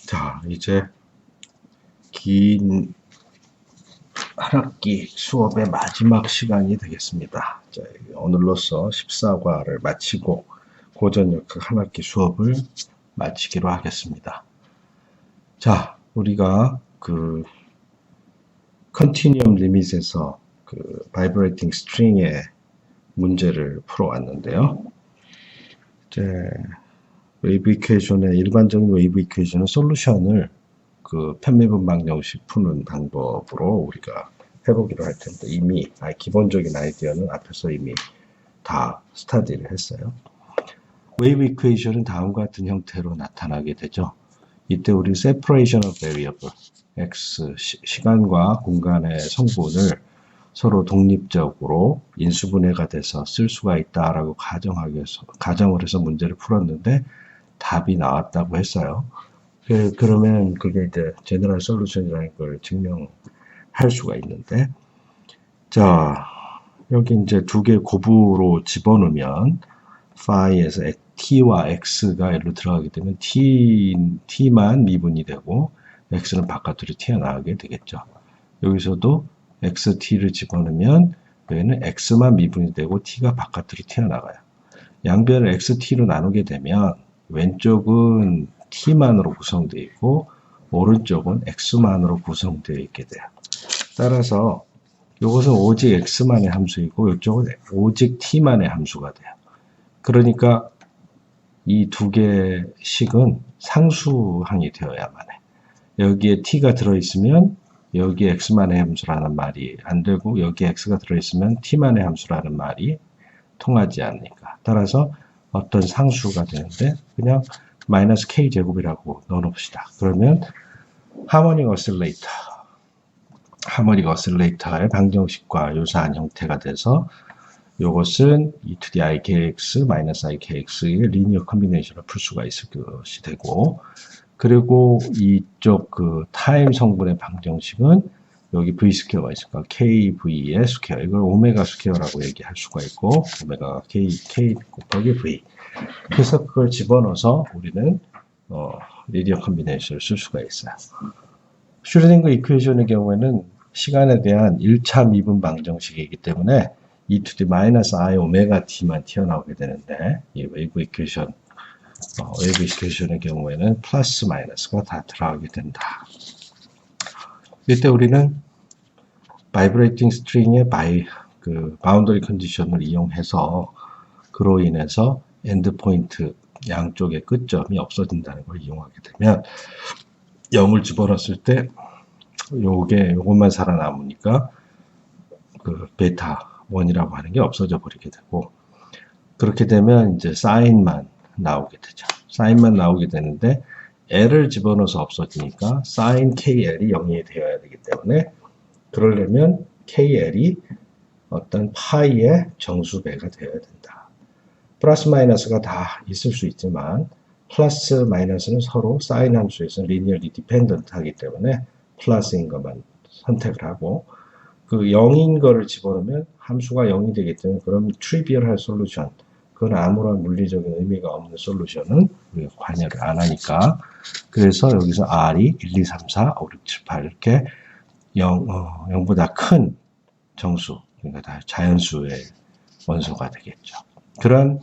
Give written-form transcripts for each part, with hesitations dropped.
자, 이제 긴 한 학기 수업의 마지막 시간이 되겠습니다. 자, 오늘로써 14과를 마치고 고전역학 한 학기 수업을 마치기로 하겠습니다. 자, 우리가 컨티뉴엄 리밋에서 바이브레이팅 스트링의 문제를 풀어왔는데요. 이제 웨이브 이퀘이션의 일반적인 웨이브 이퀘이션의 솔루션을 편미분 방정식 푸는 방법으로 우리가 해보기로 할 텐데 이미 기본적인 아이디어는 앞에서 이미 다 스타디를 했어요. 웨이브 이퀘이션은 다음과 같은 형태로 나타나게 되죠. 이때 우리 separation of variable x 시간과 공간의 성분을 서로 독립적으로 인수분해가 돼서 쓸 수가 있다라고 가정을 해서 문제를 풀었는데 답이 나왔다고 했어요. 그러면 그게 이제 제너럴 솔루션이라는 걸 증명할 수가 있는데, 자, 여기 이제 두 개 곱으로 집어넣으면 phi에서 t와 x가 일로 들어가게 되면 t만 미분이 되고 x는 바깥으로 튀어나가게 되겠죠. 여기서도 xt를 집어넣으면 여기는 x만 미분이 되고 t가 바깥으로 튀어나가요. 양변을 xt로 나누게 되면 왼쪽은 t만으로 구성되어 있고 오른쪽은 x만으로 구성되어 있게 돼요. 따라서 이것은 오직 x만의 함수이고 이쪽은 오직 t만의 함수가 돼요. 그러니까 이 두 개의 식은 상수항이 되어야만 해. 여기에 t가 들어있으면 여기에 x만의 함수라는 말이 안 되고 여기에 x가 들어있으면 t만의 함수라는 말이 통하지 않으니까. 따라서 어떤 상수가 되는데 그냥 마이너스 k제곱이라고 넣어놓읍시다. 그러면 하모닉 어실레이터의 방정식과 유사한 형태가 돼서 이것은 e to the ikx 마이너스 ikx의 리니어 컨비네이션을 풀 수가 있을 것이 되고, 그리고 이쪽 타임 성분의 방정식은 여기 v 스퀘어가 있으니까 kv의 스퀘어, 이걸 오메가 스퀘어라고 얘기할 수가 있고, 오메가 k 곱하기 v. 그래서 그걸 집어넣어서 우리는 리니어 컨비네이션을 쓸 수가 있어요. 슈르딩거 이퀘이션의 경우에는 시간에 대한 1차 미분 방정식이기 때문에 e to the 마이너스 i 오메가 t만 튀어나오게 되는데, 이 웨이브 이퀘이션의 경우에는 플러스 마이너스가 다 들어가게 된다. 이때 우리는 바이브레이팅 스트링의 바운더리 컨디션을 이용해서 그로 인해서 엔드 포인트 양쪽의 끝점이 없어진다는 걸 이용하게 되면 0을 집어넣었을 때 요것만 살아남으니까 베타 1이라고 하는 게 없어져 버리게 되고, 그렇게 되면 이제 사인만 나오게 되죠. 사인만 나오게 되는데 L을 집어넣어서 없어지니까 사인 KL이 0이 되어야 되기 때문에, 그러려면 KL이 어떤 파이의 정수배가 되어야 된다. 플러스 마이너스가 다 있을 수 있지만 플러스 마이너스는 서로 사인 함수에서 리니어리 디펜던트 하기 때문에 플러스인 것만 선택을 하고, 0인 거를 집어넣으면 함수가 0이 되기 때문에 그럼 트리비얼할 솔루션, 그건 아무런 물리적인 의미가 없는 솔루션은 우리가 관여를 안 하니까, 그래서 여기서 R이 1, 2, 3, 4, 5, 6, 7, 8 이렇게 0보다 큰 정수, 그러니까 다 자연수의 원소가 되겠죠. 그런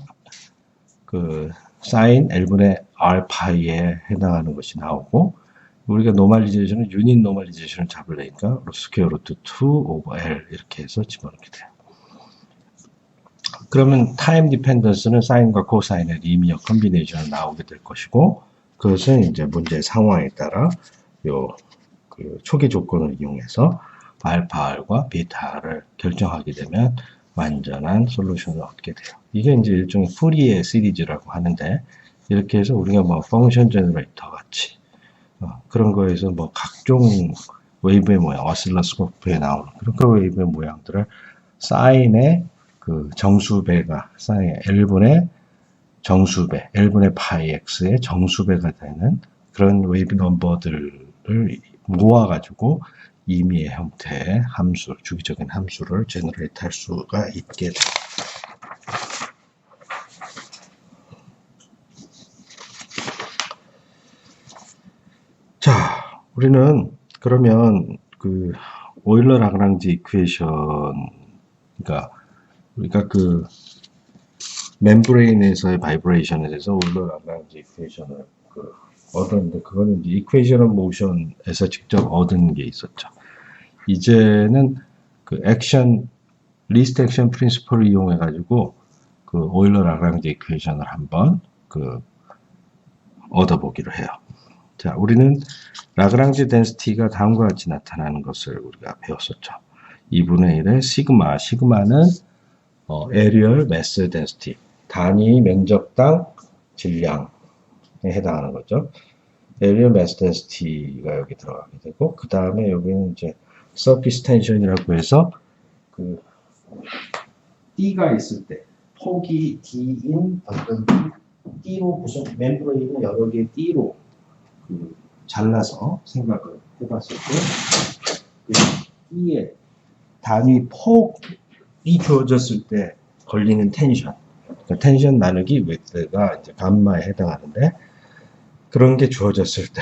사인 L분의 R 파이에 해당하는 것이 나오고, 우리가 노멀리제이션은 유닛 노멀리제이션을 잡으려니까 스퀘어 루트 2 오버 L 이렇게 해서 집어넣게 돼요. 그러면 타임 디펜던스는 사인과 코사인의 리니어 컨비네이션이 나오게 될 것이고, 그것은 이제 문제의 상황에 따라 초기 조건을 이용해서 알파 R과 베타 R을 결정하게 되면 완전한 솔루션을 얻게 돼요. 이게 이제 일종의 푸리에 시리즈라고 하는데, 이렇게 해서 우리가 펑션 제너레이터 같이 그런 거에서 각종 웨이브의 모양, 어실러스코프에 나오는 그런 웨이브의 모양들을 사인의 정수배가, 사인 L분의 정수배, L분의 파이 X의 정수배가 되는 그런 웨이브 넘버들을 모아가지고 임의의 형태의 함수, 주기적인 함수를 제너레이트 할 수가 있게 됩니다. 우리는 그러면 그 오일러 라그랑지 이퀘이션, 그러니까 우리가 그 멤브레인에서의 바이브레이션에 대해서 오일러 라그랑지 이퀘이션을 얻었는데, 그거는 이제 이퀘이션 오브 모션에서 직접 얻은 게 있었죠. 이제는 그 액션 리스트 액션 프린시플을 이용해 가지고 그 오일러 라그랑지 이퀘이션을 한번 얻어보기로 해요. 자, 우리는 라그랑지 덴시티가 다음과 같이 나타나는 것을 우리가 배웠었죠. 2분의 1의 시그마, 시그마는 에리얼 매스 덴시티, 단위 면적당 질량에 해당하는 거죠. 에리얼 매스 덴시티가 여기 들어가게 되고, 그 다음에 여기는 이제 서피스 텐션이라고 해서 그 D가 있을 때 폭이 D인 어떤 D로 무슨 멤브레인을 여러 개의 D로 잘라서 생각을 해봤을 때, 그 D의 단위 폭이 주어졌을 때 걸리는 텐션, 그러니까 텐션 나누기 웨트가 이제 감마에 해당하는데, 그런 게 주어졌을 때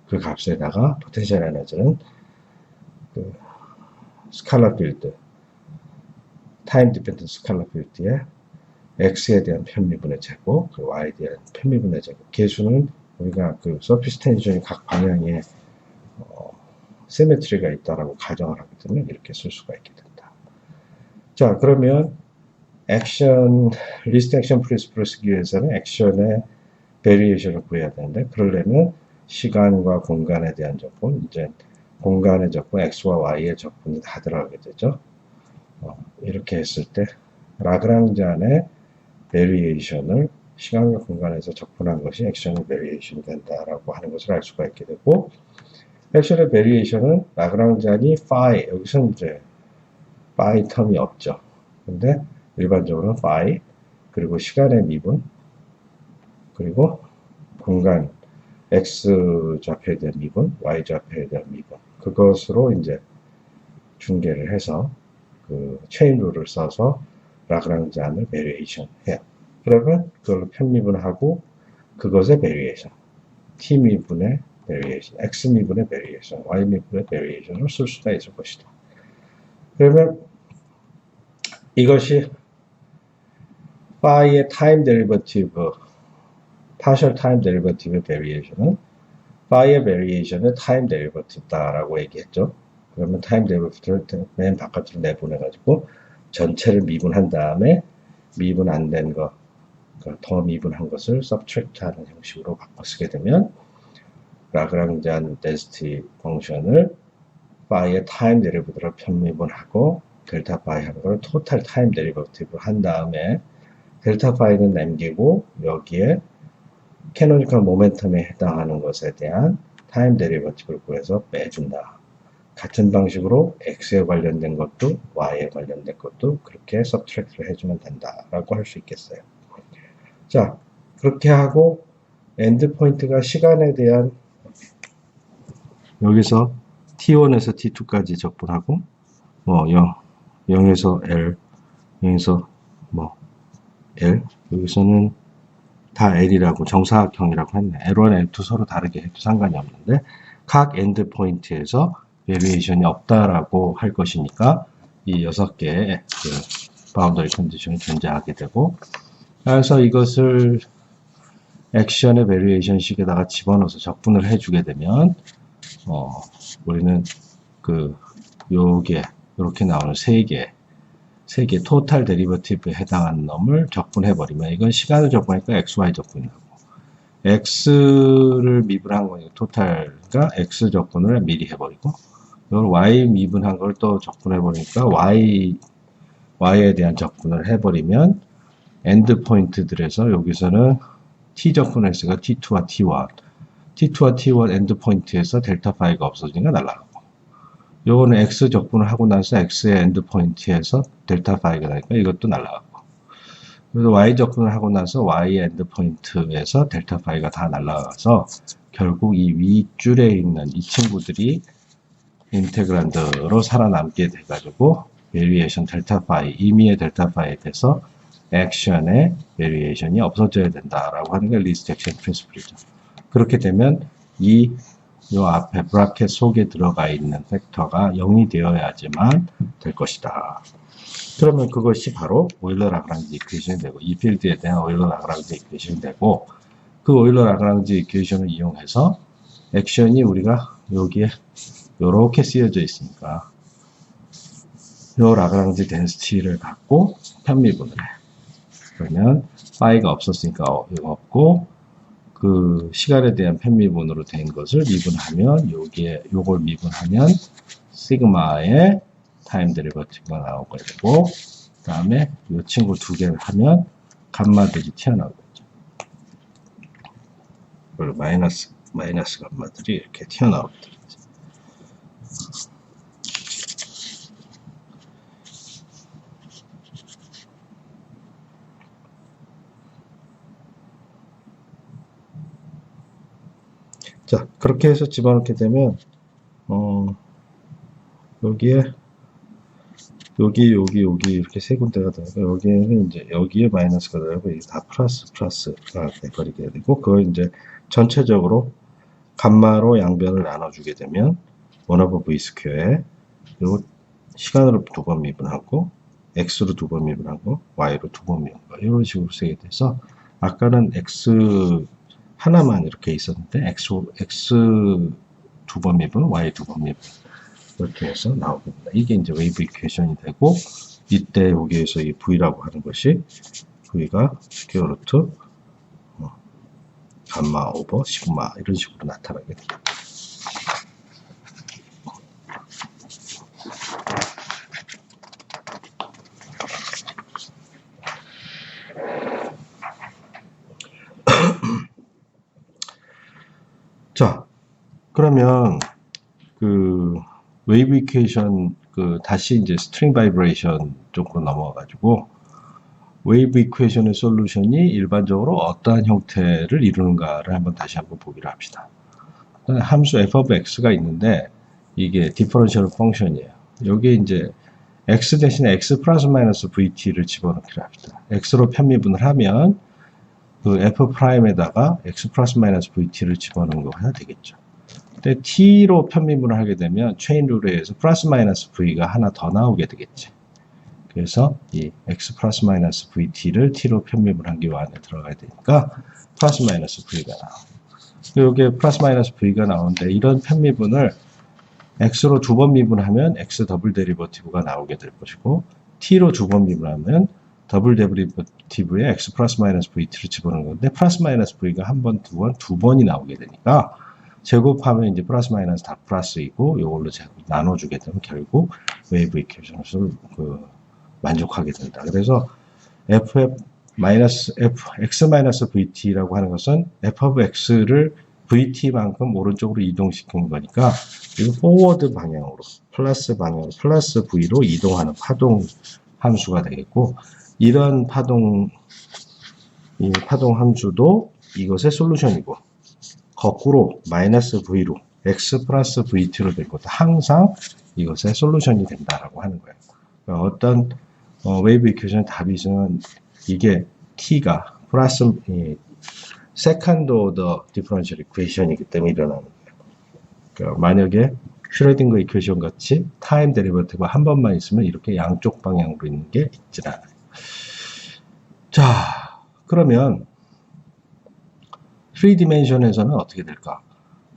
그 값에다가 포텐셜 에너지는 그 스칼라 필드, 타임 디펜던트 스칼라 필드의 x에 대한 편미분의 제곱, 그 y에 대한 편미분의 제곱, 계수는 우리가 그 서피스 텐션이 각 방향에 시메트리가 있다라고 가정을 하게 되면 이렇게 쓸 수가 있게 된다. 자, 그러면 액션 리스트 액션 프린시플을 쓰기 위해서는 액션의 베리에이션을 구해야 되는데, 그러려면 시간과 공간에 대한 적분, 이제 공간의 적분, x와 y의 적분이 다 들어가게 되죠. 이렇게 했을 때 라그랑지안의 베리에이션을 시간과 공간에서 적분한 것이 액션의 베리에이션이 된다라고 하는 것을 알 수가 있게 되고, 액션의 베리에이션은 라그랑지안이 phi, 여기서 이제 phi 텀이 없죠. 근데 일반적으로는 phi, 그리고 시간의 미분, 그리고 공간 x 좌표에 대한 미분, y 좌표에 대한 미분, 그것으로 이제 중계를 해서 그 체인 룰을 써서 라그랑지안을 베리에이션 해요. 그러면 그걸로 편미분하고 그것의 베리에이션, t 미분의 베리에이션, x 미분의 베리에이션, y 미분의 베리에이션을 쓸 수가 있을 것이다. 그러면 이것이 phi의 타임 데리버티브, 파셜 타임 데리버티브의 베리에이션은 phi의 베리에이션의 타임 데리버티브다라고 얘기했죠. 그러면 타임 데리버티브를 맨 바깥으로 내보내가지고 전체를 미분한 다음에 미분 안 된 거, 더 미분한 것을 subtract 하는 형식으로 바꿔 쓰게 되면 라그랑지안 덴시티 펑션을 phi의 타임 데리버티브를 편미분하고 델타 파이 하는 걸 토탈 타임 데리버티브 한 다음에 델타 파이는 남기고 여기에 캐노니컬 모멘텀에 해당하는 것에 대한 타임 데리버티브를 구해서 빼준다. 같은 방식으로 x에 관련된 것도 y에 관련된 것도 그렇게 subtract를 해주면 된다라고 할 수 있겠어요. 자, 그렇게 하고 엔드 포인트가 시간에 대한 여기서 t1에서 t2까지 적분하고 0에서 L, 0에서 L, 여기서는 다 L이라고 정사각형이라고 했네. L1, L2 서로 다르게 해도 상관이 없는데 각 엔드 포인트에서 베리에이션이 없다라고 할 것이니까 이 6개의 바운더리 컨디션이 존재하게 되고, 그래서 이것을 액션의 베리에이션 식에다가 집어넣어서 적분을 해주게 되면 우리는 요게 이렇게 나오는 3개 토탈 데리버티브에 해당하는 놈을 적분해버리면, 이건 시간을 적분하니까 XY 적분이 나고, X를 미분한 거니까 토탈가 X 적분을 미리 해버리고, 이걸 Y 미분한 걸 또 적분해버리니까 Y에 대한 적분을 해버리면, 엔드 포인트들에서 여기서는 T 적분했으니까 T2와 T1 엔드 포인트에서 델타 파이가 없어지니까 날아가고, 요거는 X 적분을 하고 나서 X의 엔드 포인트에서 델타 파이가 나니까 이것도 날아가고, 그래서 Y 적분을 하고 나서 Y의 엔드 포인트에서 델타 파이가 다 날아가서 결국 이 윗줄에 있는 이 친구들이 인테그란드로 살아남게 돼가지고 베리에이션 델타 파이, 임의의 델타 파이에 대해서 액션의 베리에이션이 없어져야 된다라고 하는 게 리스트 액션 프린시플이죠. 그렇게 되면 이 요 앞에 브라켓 속에 들어가 있는 팩터가 0이 되어야지만 될 것이다. 그러면 그것이 바로 오일러-라그랑지 이퀘이션이 되고, 이 필드에 대한 오일러-라그랑지 이퀘이션이 되고, 그 오일러-라그랑지 이퀘이션을 이용해서 액션이 우리가 여기에 이렇게 쓰여져 있으니까 요 라그랑지 덴시티를 갖고 편미분을 해. 그러면 파이가 없었으니까 이거 없고, 그 시간에 대한 편미분으로 된 것을 미분하면 여기에 요걸 미분하면 시그마의 타임 데리버티브가 나오게 되고, 그 다음에 이 친구 두 개를 하면 감마들이 튀어나오겠죠. 그리고 마이너스 감마들이 이렇게 튀어나오게 되죠. 자, 그렇게 해서 집어넣게 되면 여기에 여기 이렇게 세 군데가 되니까 여기에는 이제 여기에 마이너스가 되고 이게 다 플러스가 돼버리게 되고, 그걸 이제 전체적으로 감마로 양변을 나눠주게 되면 1/v 스퀘어에 그리고 시간으로 두 번 미분하고 x로 두 번 미분하고 y로 두 번 미분하고 이런 식으로 쓰게 돼서, 아까는 x 하나만 이렇게 있었는데 x 두 번 미분, y 두 번 미분 이렇게 해서 나오게 됩니다. 이게 이제 웨이브 이퀘이션이 되고, 이때 여기에서 이 v라고 하는 것이 v가 스퀘어 루트 감마 오버 시그마 이런 식으로 나타나게 됩니다. 자, 그러면 그 웨이브 이퀘이션 다시 이제 스트링 바이브레이션 쪽으로 넘어가가지고, 웨이브 이퀘이션의 솔루션이 일반적으로 어떠한 형태를 이루는가를 다시 한번 보기로 합시다. 함수 f of x가 있는데 이게 디퍼런셜 펑션이에요. 여기에 이제 x 대신에 x 플러스 마이너스 vt를 집어넣기로 합시다. x로 편미분을 하면 그 f'에다가 x 플러스 마이너스 vt를 집어넣은 거 해야 되겠죠. 근데 t로 편미분을 하게 되면 체인 룰에 의해서 플러스 마이너스 v가 하나 더 나오게 되겠지. 그래서 이 x 플러스 마이너스 vt를 t로 편미분한 게 안에 들어가야 되니까 플러스 마이너스 v가 나와요. 여기에 플러스 마이너스 v가 나오는데, 이런 편미분을 x로 두 번 미분하면 x 더블 데리버티브가 나오게 될 것이고, t로 두 번 미분하면 더블 데리버티브에 x 플러스 마이너스 vt를 집어넣는 건데, 플러스 마이너스 v가 한 번, 두 번이 나오게 되니까 제곱하면 이제 플러스 마이너스 다 플러스이고, 이걸로 나눠주게 되면 결국 웨이브 이퀘이션을 만족하게 된다. 그래서 x-vt라고 하는 것은 f of x를 vt만큼 오른쪽으로 이동시킨 거니까, 이거 포워드 방향으로 플러스 v로 이동하는 파동 함수가 되겠고, 이런 파동 함수도 이것의 솔루션이고, 거꾸로 마이너스 v로 x 플러스 vt로 될 것도 항상 이것의 솔루션이 된다라고 하는 거예요. 그러니까 어떤 웨이브 이퀘이션 답이는 이게 t가 플러스 세컨드 오더 디퍼런셜 이퀘이션이기 때문에 일어나는 거예요. 그러니까 만약에 슈레딩거 이퀘이션 같이 타임 데리버티브가 한 번만 있으면 이렇게 양쪽 방향으로 있는 게 있질 않아요. 자, 그러면 3디멘션에서는 어떻게 될까?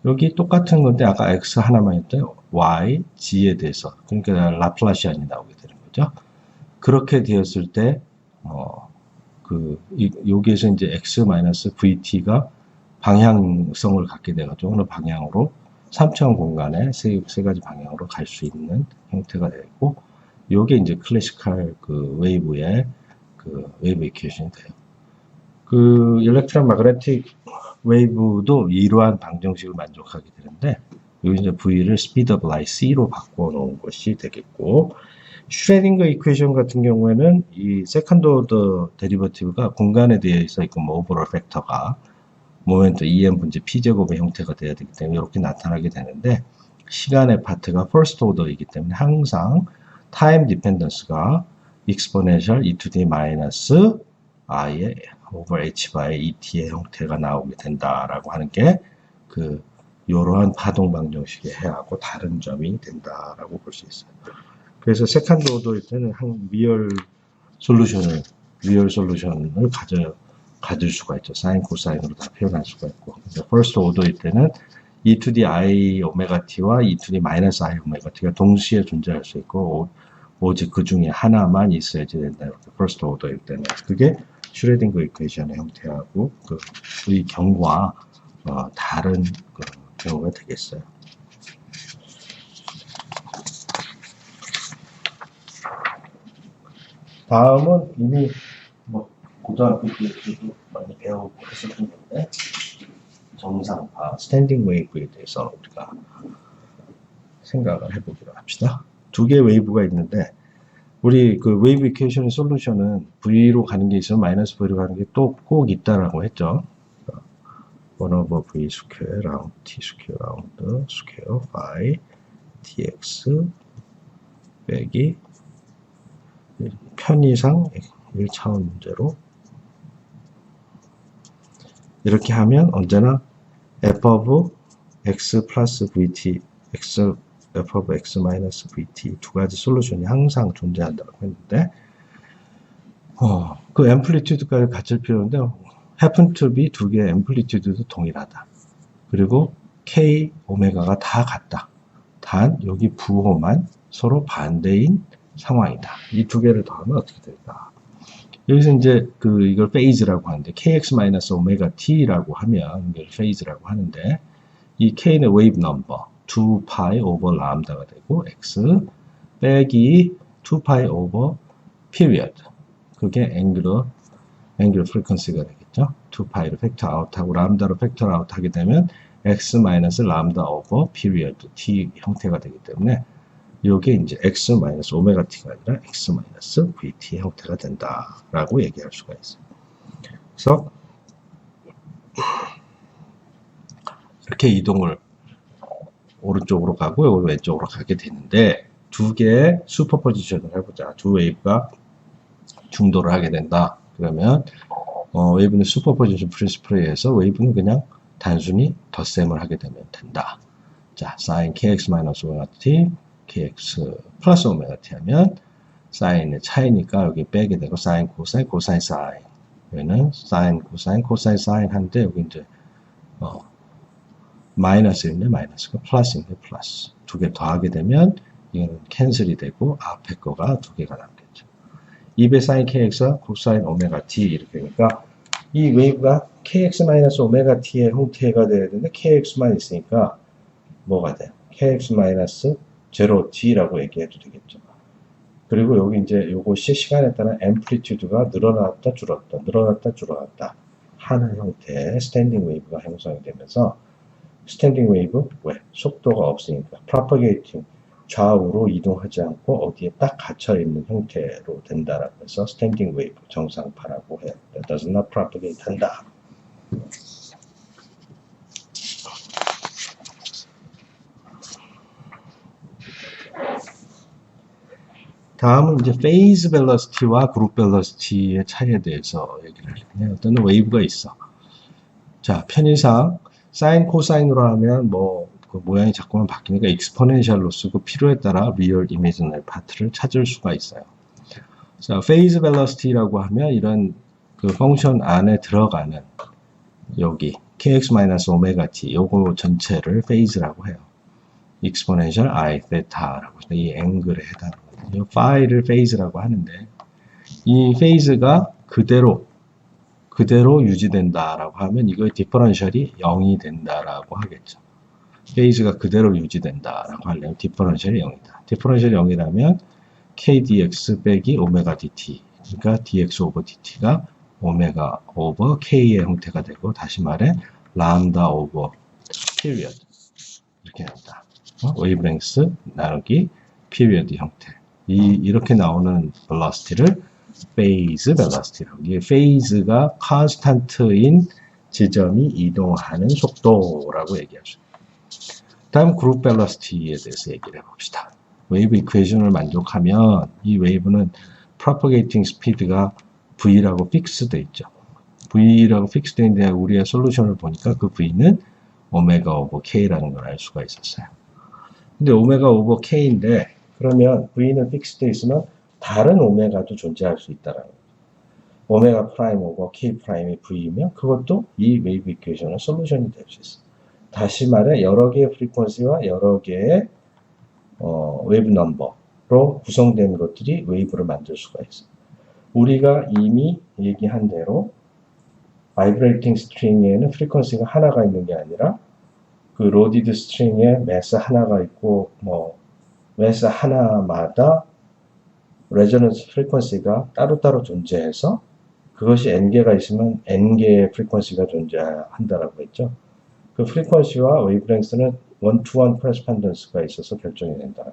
여기 똑같은 건데 아까 x 하나만 했더니 y, g에 대해서, 그러니까 라플라시안이 나오게 되는 거죠. 그렇게 되었을 때 여기에서 이제 x-vt가 방향성을 갖게 돼가지고 어느 방향으로 3차원 공간에 세 가지 방향으로 갈 수 있는 형태가 되고, 요게 이제 클래시컬 웨이브의 웨이브 이퀘이션이 돼요. 일렉트론 마그네틱 웨이브도 이러한 방정식을 만족하게 되는데, 여기 이제 v를 speed of light c로 바꿔 놓은 것이 되겠고, 슈레딩거 이퀘이션 같은 경우에는 이 세컨드 오더 데리버티브가 공간에 대해서 있고, 오버롤 팩터가 모멘트 EM 분지 P제곱의 형태가 돼야 되기 때문에 이렇게 나타나게 되는데, 시간의 파트가 퍼스트 오더이기 때문에 항상 타임 디펜던스가 exponential e to the minus i의 over h by et의 형태가 나오게 된다라고 하는 게 이러한 파동 방정식의 해하고 다른 점이 된다라고 볼 수 있어요. 그래서 세컨드 오더일 때는 한 리얼 솔루션을 가질 수가 있죠. 사인, 코사인으로 다 표현할 수가 있고. 퍼스트 오더일 때는 e to the i 오메가 t와 e to the 마이너스 i 오메가 t가 동시에 존재할 수 있고, 오직 그 중에 하나만 있어야지 된다. 퍼스트 오더일 때는. 그게 슈레딩거 이퀘이션의 형태하고, 의 경우와 다른 경우가 되겠어요. 다음은 이미 고등학교 때도 많이 배우고 했었던 건데, 정상파, 스탠딩 웨이브에 대해서 우리가 생각을 해보기로 합시다. 두 개의 웨이브가 있는데, 우리 그 웨이브 이퀘이션의 솔루션은 V로 가는 게 있으면 마이너스 V로 가는 게 또 꼭 있다라고 했죠. 1 over V 스퀘어 라운드 T 스퀘어 라운드 스퀘어 phi dx 빼기 편의상 1차원 문제로 이렇게 하면 언제나 f of x 플러스 vt, f of x 마이너스 vt 두 가지 솔루션이 항상 존재한다고 했는데, 그 앰플리튜드까지 같을 필요인데, happen to be 두 개의 앰플리튜드도 동일하다. 그리고 k, 오메가가 다 같다. 단 여기 부호만 서로 반대인 상황이다. 이 두 개를 더하면 어떻게 될까? 여기서 이제 이걸 페이즈라고 하는데, kx-오메가 t라고 하면 이걸 페이즈라고 하는데, 이 k는 웨이브 넘버 2파이 오버 람다가 되고, x 빼기 2파이 오버 피리어드, 그게 앵귤러 프리퀀시가 되겠죠. 2파이를 팩터 아웃하고 람다로 팩터 아웃하게 되면 x 마이너스 람다 오버 피리어드 t 형태가 되기 때문에 이게 이제 x 마이너스 오메가 t가 아니라 x 마이너스 vt 형태가 된다라고 얘기할 수가 있어요. 그래서 이렇게 이동을 오른쪽으로 가고 여기 왼쪽으로 가게 되는데, 두 개의 슈퍼포지션을 해보자. 두 웨이브가 중도를 하게 된다. 그러면 웨이브는 슈퍼포지션 프린시플에 의해서 웨이브는 그냥 단순히 덧셈을 하게 되면 된다. 자, sin kx 마이너스 오메가 t, kx 플러스 오메가 t 하면 사인의 차이니까 여기 빼게 되고, 사인, 코사인, 코사인, 사인. 여기는 사인, 코사인, 코사인, 사인 하는데, 여기 이제 마이너스인데 마이너스가 플러스인데 플러스. 두 개 더하게 되면 이거는 캔슬이 되고 앞에 거가 두 개가 남겠죠. 2배 사인 kx와 코사인 오메가 t 이렇게 되니까 이 웨이브가 kx 마이너스 오메가 t의 형태가 돼야 되는데, kx만 있으니까 뭐가 돼요? kx 마이너스 0t라고 얘기해도 되겠죠. 그리고 여기 이제 요것이 시간에 따른 앰플리튜드가 늘어났다 줄어났다 하는 형태의 스탠딩 웨이브가 형성이 되면서, 스탠딩 웨이브, 왜? 속도가 없으니까 프로퍼게이팅, 좌우로 이동하지 않고 어디에 딱 갇혀있는 형태로 된다라고 해서 스탠딩 웨이브, 정상파라고 해요. That does not propagate 한다. 다음은 이제 페이즈 벨러시티와 그룹 벨러시티의 차이에 대해서 얘기를 하려면, 어떤 웨이브가 있어. 자, 편의상 사인, 코사인으로 하면 그 모양이 자꾸만 바뀌니까 익스포넨셜로 쓰고 필요에 따라 리얼 이미지널 파트를 찾을 수가 있어요. 자, 페이즈 벨러시티라고 하면 이런 그 펑션 안에 들어가는 여기 kx-오메가 t 요거 전체를 페이즈라고 해요. 익스포넨셜 i 세타라고 해서 이 앵글에 해당하거든요. 파이를 페이즈라고 하는데, 이 페이즈가 그대로 유지된다라고 하면 이거의 디퍼런셜이 0이 된다라고 하겠죠. 페이즈가 그대로 유지된다라고 하려면 디퍼런셜이 0이다. 디퍼런셜이 0이라면 k dx 빼기 오메가 dt, 그러니까 dx 오버 dt가 오메가 오버 k의 형태가 되고, 다시 말해 람다 오버 피리어드 이렇게 된다. 웨이브랭스 나누기 피리어드 형태. 이렇게 나오는 벨러시티를 페이즈 벨러시티라고. 이게 페이즈가 컨스탄트인 지점이 이동하는 속도라고 얘기하죠. 다음 그룹 벨러시티에 대해서 얘기를 해봅시다. 웨이브 이퀘이션을 만족하면 이 웨이브는 프로퍼게이팅 스피드가 V라고 픽스되어 있죠. V라고 픽스되어 있는데 우리의 솔루션을 보니까 그 V는 오메가 오버 K라는 걸 알 수가 있었어요. 근데 오메가 오버 K인데 그러면 V는 픽스되어 있으면 다른 오메가도 존재할 수 있다라는 거예요. 오메가 프라임 오버 K 프라임이 V이면 그것도 이 웨이브 이퀘이션의 솔루션이 될 수 있어요. 다시 말해 여러 개의 프리퀀시와 여러 개의 웨이브 넘버로 구성된 것들이 웨이브를 만들 수가 있어요. 우리가 이미 얘기한 대로 바이브레이팅 스트링에는 프리퀀시가 하나가 있는 게 아니라 그 로디드 스트링에 매스 하나가 있고 매스 하나마다 레저넌스 프리퀀시가 따로따로 존재해서 그것이 n개가 있으면 n개의 프리퀀시가 존재한다라고 했죠. 그 프리퀀시와 웨이브랭스는 원투원 코레스pondence가 있어서 결정이 된다.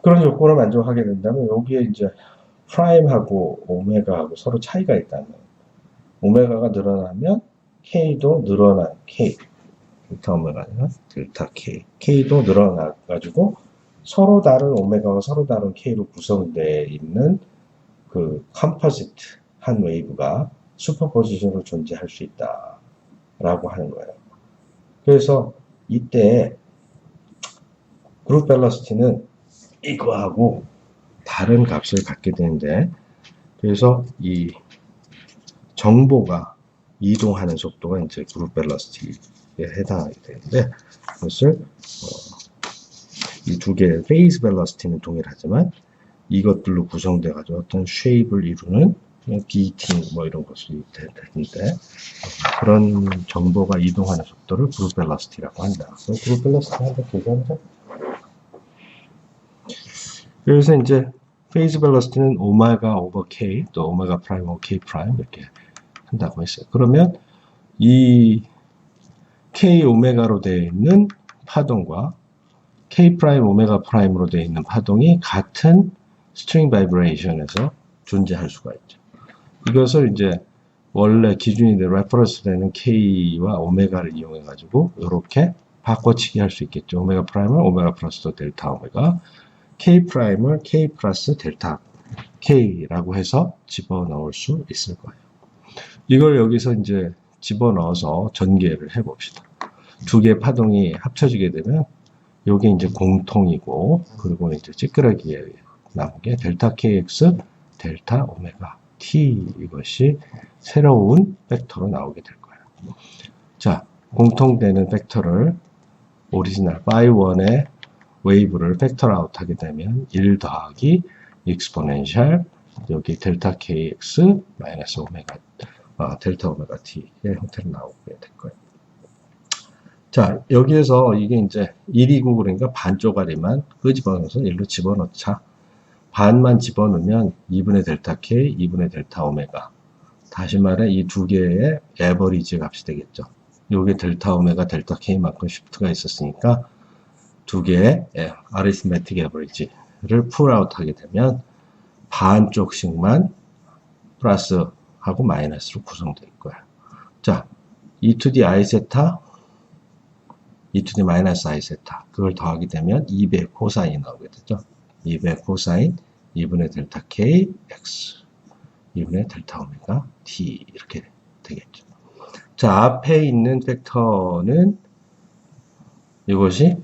그런 요건을 만족하게 된다면 여기에 이제 프라임하고 오메가하고 서로 차이가 있다면 오메가가 늘어나면 K도 늘어난 K 델타 오메가가 아니라 델타 K K도 늘어나가지고 서로 다른 오메가와 서로 다른 K로 구성되어 있는 그 컴포지트 한 웨이브가 슈퍼포지션으로 존재할 수 있다라고 하는 거예요. 그래서 이때 그룹 벨러시티는 이거하고 다른 값을 갖게 되는데 그래서 이 정보가 이동하는 속도가 이제 그룹 벨러시티에 해당하게 되는데 그것을 이 두 개의 페이스 벨러시티는 동일하지만 이것들로 구성돼 가지고 어떤 쉐입을 이루는 비팅 이런 것이 되는데 그런 정보가 이동하는 속도를 그룹 벨러시티라고 한다. 그룹 벨러시티 한번 계산해서 그래서 이제 페이스 벨러시티는 오메가 오버 K 또 오메가 프라임 오버 K 프라임 이렇게 한다고 했어요. 그러면 이 K 오메가로 되어 있는 파동과 K 프라임 오메가 프라임으로 되어 있는 파동이 같은 스트링 바이브레이션에서 존재할 수가 있죠. 이것을 이제 원래 기준이 레퍼런스 되는 K와 오메가를 이용해 가지고 이렇게 바꿔치기 할 수 있겠죠. 오메가 프라임을 오메가 플러스 델타 오메가 K 프라임을 K 플러스 델타 K라고 해서 집어넣을 수 있을 거예요. 이걸 여기서 이제 집어넣어서 전개를 해 봅시다. 두 개의 파동이 합쳐지게 되면 요게 이제 공통이고 그리고 이제 찌끄러기에 남은 게 델타 KX 델타 오메가 T 이것이 새로운 벡터로 나오게 될 거예요. 자, 공통되는 벡터를 오리지널 by 1의 웨이브를 팩터 아웃 하게 되면 1 더하기 익스포넨셜 여기 델타 KX 마이너스 오메가 델타 오메가 T의 형태로 나오게 될 거예요. 자, 여기에서 이게 이제 1이고 그러니까 반 쪼가리만 끄집어넣어서 1로 집어넣자. 반만 집어넣으면 2분의 델타 K, 2분의 델타 오메가. 다시 말해 이 두 개의 에버리지 값이 되겠죠. 요게 델타 오메가, 델타 K만큼 시프트가 있었으니까 두 개의 아리스메틱 에버리지를 풀아웃 하게 되면 반쪽씩만 플러스하고 마이너스로 구성될 거야. 자, e to the i 세타, e to the 마이너스 i 세타 그걸 더하게 되면 200 코사인이 나오게 되죠. 200 코사인 2분의 델타 k x 2분의 델타 오메가 t 이렇게 되겠죠. 자, 앞에 있는 팩터는 이것이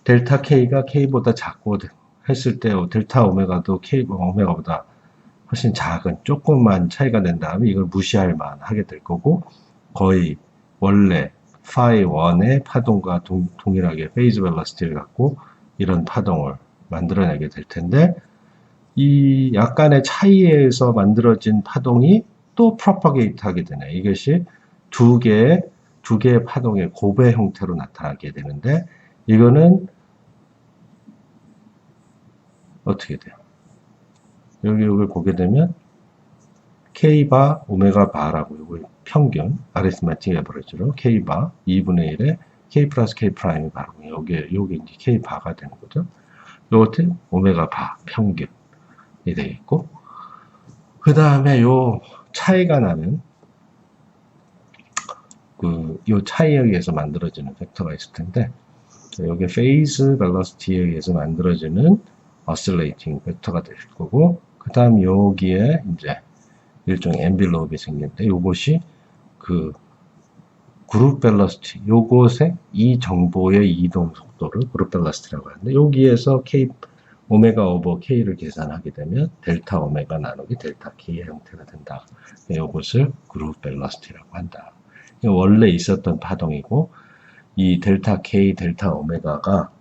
델타 k가 k보다 작고 했을 때 델타 오메가도 k 오메가보다 훨씬 작은 조금만 차이가 낸 다음에 이걸 무시할 만하게 될 거고 거의 원래 phi 1의 파동과 동일하게 페이즈 벨러시티를 갖고 이런 파동을 만들어내게 될 텐데 이 약간의 차이에서 만들어진 파동이 또 프로퍼게이트 하게 되네. 이것이 두 개의 파동의 고배 형태로 나타나게 되는데 이거는 어떻게 돼요? 여기 보게 되면 K바 오메가 바라고 이걸 평균 아리스메틱 에버리지로 K바 2분의 1에 K 플러스 K 프라임이 바로 요게 이제 K 바가 되는 거죠. 요것은 오메가 바 평균이 되겠고 그 다음에 요 차이가 나는 요 차이에 의해서 만들어지는 벡터가 있을 텐데 여기 페이즈 벨러시티에 의해서 만들어지는 oscillating 벡터가 될 거고 그 다음 여기에 이제 일종의 엔빌롭이 생기는데 이것이 그 그룹 벨러시티, 요것에 이 정보의 이동 속도를 그룹 벨러시티라고 하는데, 여기에서 K, 오메가 오버 K를 계산하게 되면 델타 오메가 나누기 델타 K의 형태가 된다. 요것을 그룹 벨러시티라고 한다. 원래 있었던 파동이고, 이 델타 K, 델타 오메가가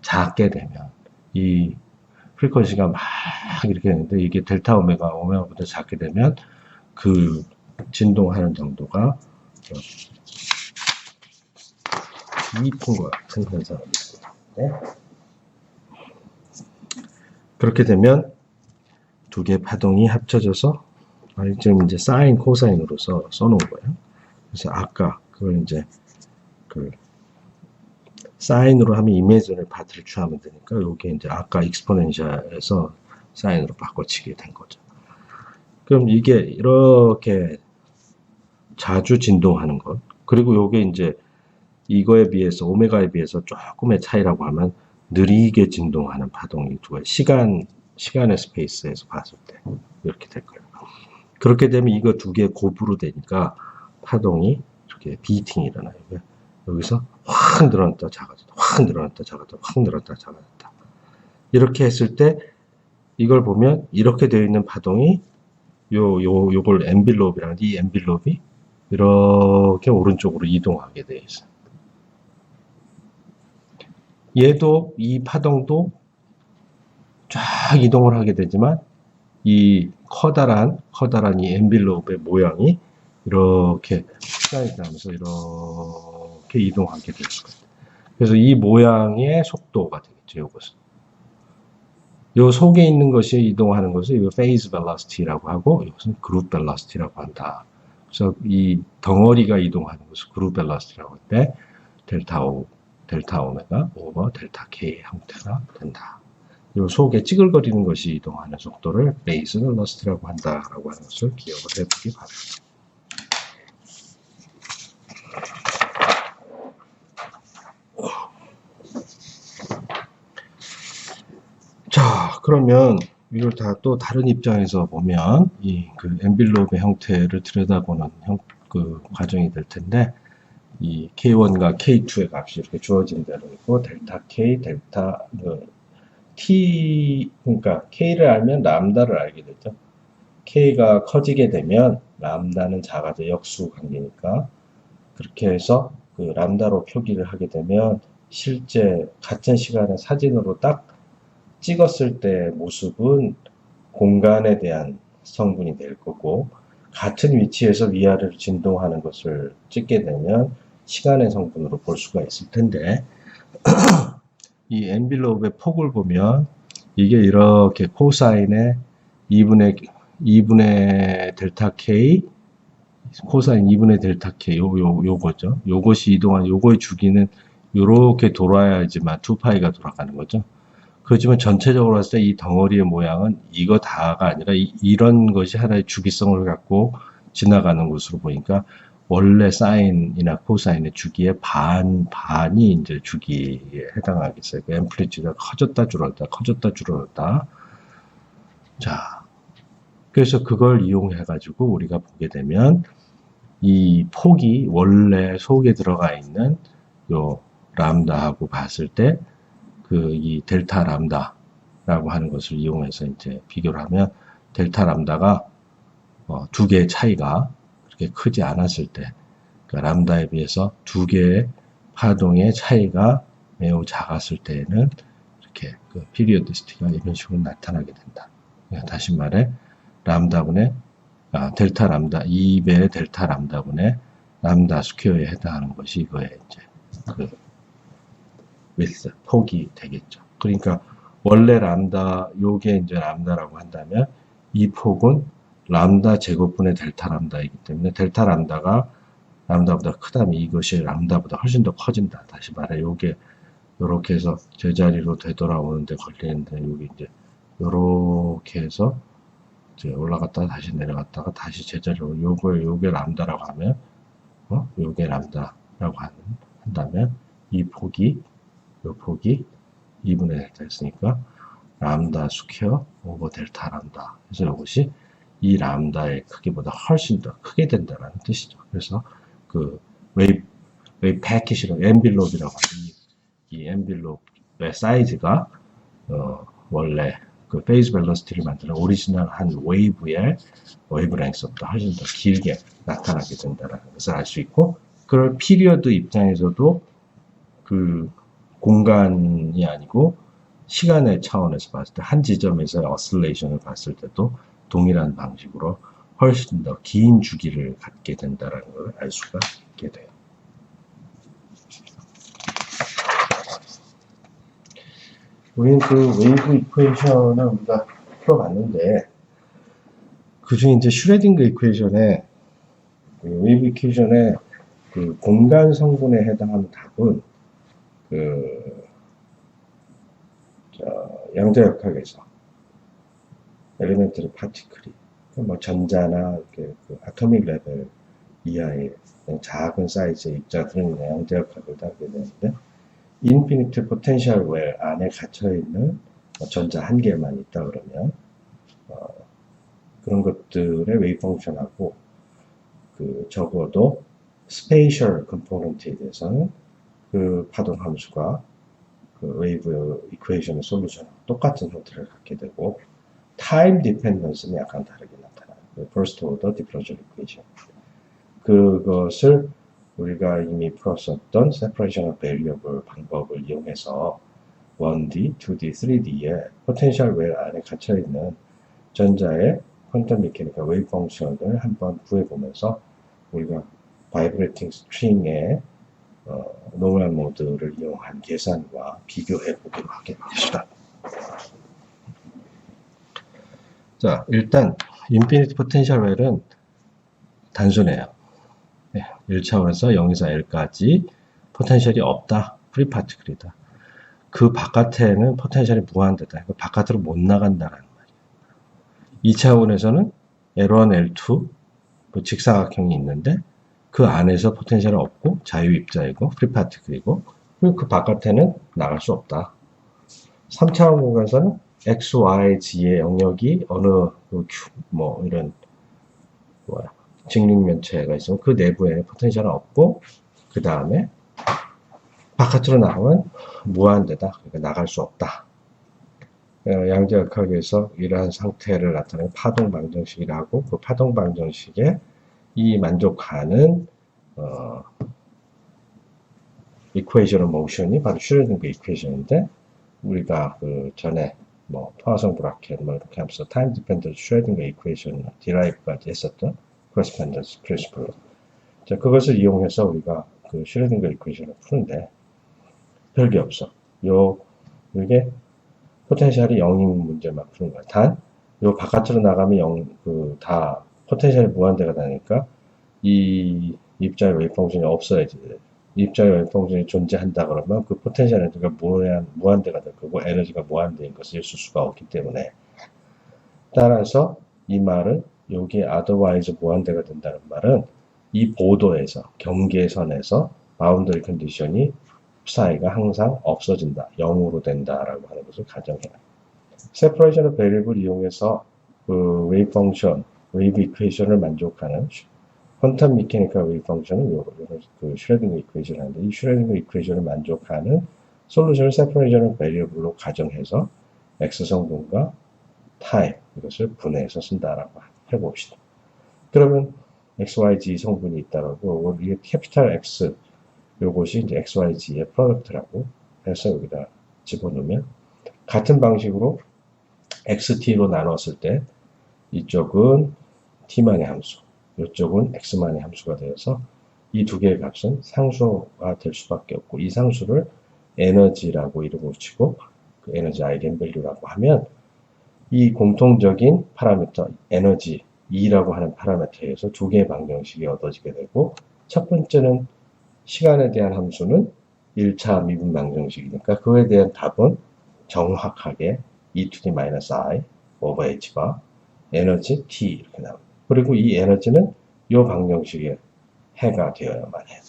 작게 되면 이 프리퀀시가 막 이렇게 되는데, 이게 델타 오메가, 오메가보다 작게 되면 그 진동하는 정도가 이푼과 같은 현상을 일으키는데, 그렇게 되면 두 개의 파동이 합쳐져서 지금 이제 사인, 코사인으로 써놓은 거예요. 그래서 아까 그걸 이제 그 사인으로 하면 이미지널 파트를 취하면 되니까, 요게 이제 아까 익스포넨셜에서 사인으로 바꿔치게 된 거죠. 그럼 이게 이렇게 자주 진동하는 것, 그리고 요게 이제 이거에 비해서, 오메가에 비해서 조금의 차이라고 하면 느리게 진동하는 파동이 두 가지, 시간의 스페이스에서 봤을 때 이렇게 될 거예요. 그렇게 되면 이거 두 개 곱으로 되니까 파동이 이렇게 비팅이 일어나요. 여기서 확 늘어났다 작아졌다, 확 늘어났다 작아졌다, 확 늘어났다 작아졌다. 이렇게 했을 때 이걸 보면 이렇게 되어 있는 파동이 요걸 엔빌롭이라는데, 이 엔빌롭이 이렇게 오른쪽으로 이동하게 되어 있어요. 얘도, 이 파동도 쫙 이동을 하게 되지만, 이 커다란 이 엔빌롭의 모양이 이렇게 시간이 지나면서 이렇게 이동하게 될 거예요. 그래서 이 모양의 속도가 되겠죠, 이것은. 요 속에 있는 것이 이동하는 것을 이 phase velocity라고 하고, 이것은 group velocity라고 한다. 그래서 이 덩어리가 이동하는 것을 group velocity라고 하는데, 델타 오메가 오버 델타 K 형태가 된다. 요 속에 찌글거리는 것이 이동하는 속도를 phase velocity라고 한다라고 하는 것을 기억을 해두기 바랍니다. 자, 그러면 이걸 다 또 다른 입장에서 보면 이 그 엔빌롭의 형태를 들여다보는 그 과정이 될 텐데, 이 K1과 K2의 값이 이렇게 주어진 대로 있고, 델타 K, 델타 T, 그러니까 K를 알면 람다를 알게 되죠. K가 커지게 되면 람다는 작아져, 역수 관계니까. 그렇게 해서 그 람다로 표기를 하게 되면 실제 같은 시간에 사진으로 딱 찍었을 때 모습은 공간에 대한 성분이 될 거고, 같은 위치에서 위아래로 진동하는 것을 찍게 되면 시간의 성분으로 볼 수가 있을 텐데, 이 엔빌롭의 폭을 보면 이게 이렇게 코사인의 2분의 델타 K, 코사인 2분의 델타 K, 요거죠. 요것이 이동한, 요거의 주기는 요렇게 돌아야지만 2파이가 돌아가는 거죠. 그렇지만 전체적으로 봤을 때 이 덩어리의 모양은 이거 다가 아니라 이런 것이 하나의 주기성을 갖고 지나가는 것으로 보니까, 원래 사인이나 코사인의 주기의 반이 이제 주기에 해당하겠어요. 그 앰플리튜드가 커졌다 줄었다, 커졌다 줄었다. 자, 그래서 그걸 이용해가지고 우리가 보게 되면 이 폭이 원래 속에 들어가 있는 요 람다하고 봤을 때 이 델타 람다라고 하는 것을 이용해서 이제 비교를 하면, 델타 람다가 두 개의 차이가 그렇게 크지 않았을 때, 그러니까 람다에 비해서 두 개의 파동의 차이가 매우 작았을 때에는 이렇게 그 피리어디시티가 이런 식으로 나타나게 된다. 그러니까 다시 말해, 델타 람다 2배의 델타 람다분의 람다 스퀘어에 해당하는 것이 이거의 이제 그 width, 폭이 되겠죠. 그러니까 원래 람다, 요게 이제 람다라고 한다면 이 폭은 람다 제곱분의 델타 람다이기 때문에, 델타 람다가 람다보다 크다면 이것이 람다보다 훨씬 더 커진다. 다시 말해, 요게 요렇게 해서 제자리로 되돌아오는데 걸리는데, 요게 이제 요렇게 해서 이제 올라갔다가 다시 내려갔다가 다시 제자리로, 요게 람다라고 하면, 요게 람다라고 한다면 이 폭이, 요 폭이 2분의 델타였으니까 람다 스퀘어 오버 델타 람다. 그래서 이것이 이 람다의 크기보다 훨씬 더 크게 된다는 뜻이죠. 그래서 그 웨이브 패킷이라고 엔빌롭이라고 하는 이 엔빌롭의 사이즈가 원래 그 페이즈 밸런시티를 만드는 오리지널한 웨이브의 웨이브 랭스보다 훨씬 더 길게 나타나게 된다는 것을 알 수 있고, 그럴 피리어드 입장에서도 그 공간이 아니고 시간의 차원에서 봤을 때 한 지점에서의 어슬레이션을 봤을 때도 동일한 방식으로 훨씬 더 긴 주기를 갖게 된다는 걸 알 수가 있게 돼요. 우리는 그 웨이브 이퀘이션을 우리가 풀어봤는데, 그 중에 이제 슈레딩거 이퀘이션에, 웨이브 이퀘이션의 그 공간 성분에 해당하는 답은 양자역학에서 엘리멘터리 파티클이 뭐 전자나 이렇게 그 아토믹 레벨 이하의 작은 사이즈의 입자가 들어있는 양자역학을 다루게 되는데, 인피니트 포텐셜 웰 안에 갇혀있는 전자 한 개만 있다 그러면 그런 것들의 웨이브 펑션하고 그 적어도 스페이셜 컴포넌트에 대해서는 그 파동 함수가 그 웨이브 이퀘이션의 솔루션 똑같은 형태를 갖게 되고, 타임 디펜던스는 약간 다르게 나타나요. 퍼스트 오더 디퍼런셜 이퀘이션, 그것을 우리가 이미 풀었었던 세퍼레이션 오브 베리어블 방법을 이용해서 1D, 2D, 3D의 포텐셜 웰 안에 갇혀있는 전자의 퀀텀 메케니컬 웨이브 펑션을 한번 구해보면서 우리가 바이브레이팅 스트링의 노멀 모드를 이용한 계산과 비교해보도록 하겠습니다. 자, 일단 인피니티 포텐셜 웰은 단순해요. 1차원에서 0에서 L까지 포텐셜이 없다. 프리 파티클이다. 그 바깥에는 포텐셜이 무한대다. 그 바깥으로 못 나간다는 말이에요. 2차원에서는 L1, L2 그 직사각형이 있는데 그 안에서 포텐셜이 없고 자유입자이고 프리 파티클이고, 그리고 그 바깥에는 나갈 수 없다. 3차원 공간에서는 X, Y, G의 영역이 어느 뭐 이런 직육면체가 있으면 그 내부에 포텐셜은 없고, 그 다음에 바깥으로 나가면 무한대다. 그러니까 나갈 수 없다. 양자역학에서 이러한 상태를 나타내는 파동 방정식이라고, 그 파동 방정식에 이 만족하는 이퀘이션 오브 모션이 바로 슈레딩거 이퀘이션인데, 우리가 그 전에 뭐 토화성 브라켓 뭐 이렇게 하면서 타임 디펜던트 슈레딩거 이퀘이션 디라이브까지 했었던 correspondence principle. 자, 그것을 이용해서 우리가 그 슈레딩거 이퀘이션을 푸는데 별게 없어. 이게 포텐셜이 0인 문제만 푸는 거야. 단, 요 바깥으로 나가면 다 포텐셜이 무한대가 되니까 이 입자의 웨이브 펑션이 없어야지. 입자의 웨이브 펑션이 존재한다 그러면 그 포텐셜 에너지가 무한대가 될 거고, 에너지가 무한대인 것을 있을 수가 없기 때문에, 따라서 이 말은 여기 otherwise 무한대가 된다는 말은 이 보도에서 경계선에서 바운더리 컨디션이 사이가 항상 없어진다, 0으로 된다라고 하는 것을 가정해요. 세퍼레이션 오브 베리어블을 이용해서 그 웨이브 펑션, 웨이브 이퀘이션을 만족하는 퀀텀 메케니컬 웨이브 펑션은 그 슈레딩거 이퀘이션을 하는데, 이 슈레딩거 이퀘이션을 만족하는 솔루션을 세퍼레이션 오브 베리어블로 가정해서 X 성분과 타임, 이것을 분해해서 쓴다라고 해봅시다. 그러면 XYG 성분이 있다라고, 이게 캐피탈 X, 요것이 이제 XYG의 프로덕트라고 해서 여기다 집어넣으면, 같은 방식으로 XT로 나눴을 때 이쪽은 T만의 함수, 이쪽은 X만의 함수가 되어서 이 두 개의 값은 상수가 될 수밖에 없고, 이 상수를 에너지라고 이름을 붙이고 그 에너지 아이겐밸류라고 하면, 이 공통적인 파라미터 에너지 E라고 하는 파라미터에서 두 개의 방정식이 얻어지게 되고, 첫 번째는 시간에 대한 함수는 1차 미분 방정식이니까 그에 대한 답은 정확하게 E to the minus I over H가 에너지 T 이렇게 나옵니다. 그리고 이 에너지는 이 방정식의 해가 되어야만 해요.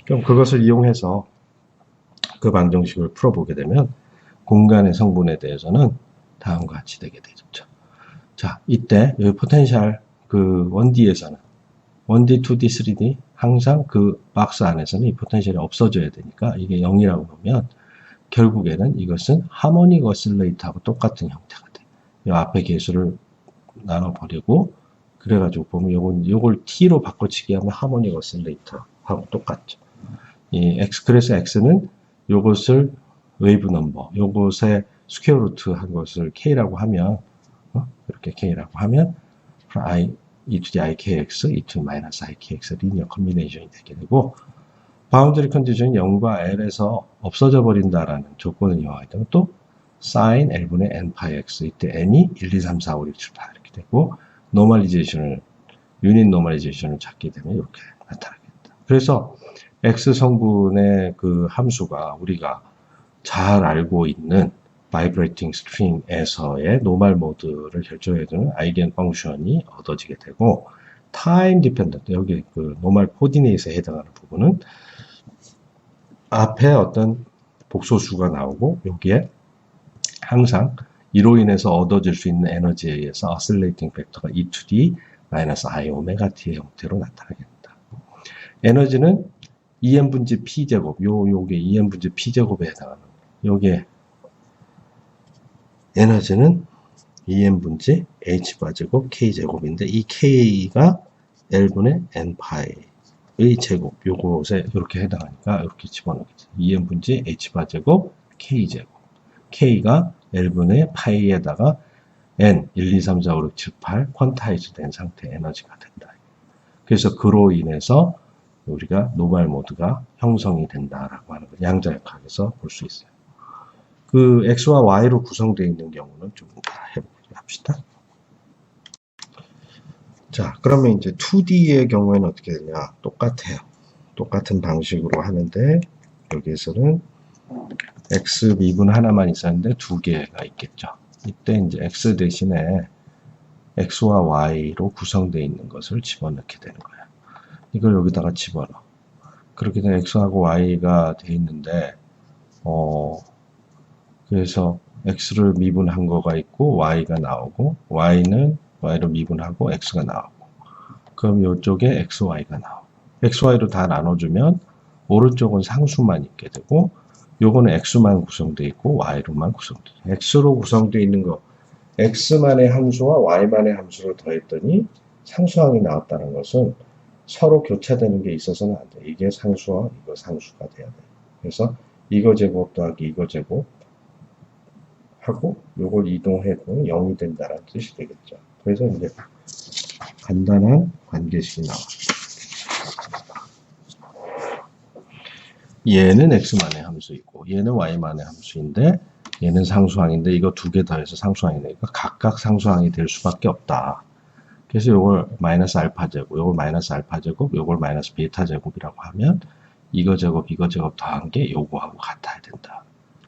그럼 그것을 이용해서 그 방정식을 풀어보게 되면 공간의 성분에 대해서는 다음과 같이 되게 되죠. 자, 이때 여기 포텐셜 그 1D에서는 1D, 2D, 3D 항상 그 박스 안에서는 이 포텐셜이 없어져야 되니까 이게 0이라고 보면 결국에는 이것은 하모닉 어실레이터하고 똑같은 형태가 돼. 이 앞에 개수를 나눠버리고 그래가지고 보면 요걸 T로 바꿔치기 하면 하모닉 어실레이터하고 똑같죠. 이 X, 그래서 X는 요것을 웨이브 넘버, 요것의 스퀘어 루트 한 것을 K라고 하면, 이렇게 K라고 하면, e to the ikx, e to the minus ikx 리니어 컨비네이션이 되게 되고, 바운더리 컨디션이 0과 L에서 없어져 버린다라는 조건을 이용하기 때문에 또 sin L분의 n 파이 x, 이때 n이 1, 2, 3, 4, 5, 6, 7, 8 이렇게 되고, 노멀리제이션을, 유닛 노멀리제이션을 찾게 되면 이렇게 나타나겠다. 그래서 X 성분의 그 함수가 우리가 잘 알고 있는 바이브레이팅 스트링에서의 노멀 모드를 결정해주는 아이겐 펑션이 얻어지게 되고, 타임 디펜던트, 여기 그 노멀 코디네이트에 해당하는 부분은 앞에 어떤 복소수가 나오고 여기에 항상 이로 인해서 얻어질 수 있는 에너지에 의해서 어실레이팅 팩터가 e to the 마이너스 i 오메가 t의 형태로 나타나겠다. 에너지는 2n분지 p제곱, 요게 2n분지 p제곱에 해당하는, 요게 에너지는 2n분지 h바제곱 k제곱인데 이 k가 L분의 n파이의 제곱, 요것에 이렇게 해당하니까 이렇게 집어넣겠죠. 2n분지 h바제곱 k제곱, k가 L분의 파이에다가 n 1, 2, 3, 4, 5, 6, 7, 8 퀀타이즈 된 상태의 에너지가 된다. 그래서 그로 인해서 우리가 노멀 모드가 형성이 된다라고 하는 걸 양자역학에서 볼 수 있어요. 그 x와 y로 구성되어 있는 경우는 좀 더 해보도록 합시다. 자, 그러면 이제 2D의 경우에는 어떻게 되냐? 똑같아요. 똑같은 방식으로 하는데 여기에서는 x 미분 하나만 있었는데 두 개가 있겠죠. 이때 이제 x 대신에 x와 y로 구성되어 있는 것을 집어넣게 되는 거예요. 이걸 여기다가 집어넣어. 그렇게 되면 x하고 y가 되어 있는데 그래서 x를 미분한 거가 있고 y가 나오고 y는 y로 미분하고 x가 나오고, 그럼 이쪽에 x, y가 나오고, x, y로 다 나눠주면 오른쪽은 상수만 있게 되고 요거는 x만 구성되어 있고 y로만 구성되어 있고, x로 구성되어 있는 거 x만의 함수와 y만의 함수를 더했더니 상수항이 나왔다는 것은 서로 교차되는 게 있어서는 안 돼. 이게 상수와 이거 상수가 돼야 돼. 그래서 이거 제곱 더하기 이거 제곱 하고 요걸 이동해도 0이 된다는 뜻이 되겠죠. 그래서 이제 간단한 관계식이 나와요. 얘는 x만의 함수이고 얘는 y만의 함수인데 얘는 상수항인데 이거 두 개 더해서 상수항이 되니까 각각 상수항이 될 수밖에 없다. 그래서 요걸 마이너스 알파 제곱, 요걸 마이너스 알파 제곱, 요걸 마이너스 베타 제곱이라고 하면 이거 제곱 더한 게 요거하고 같아야 된다.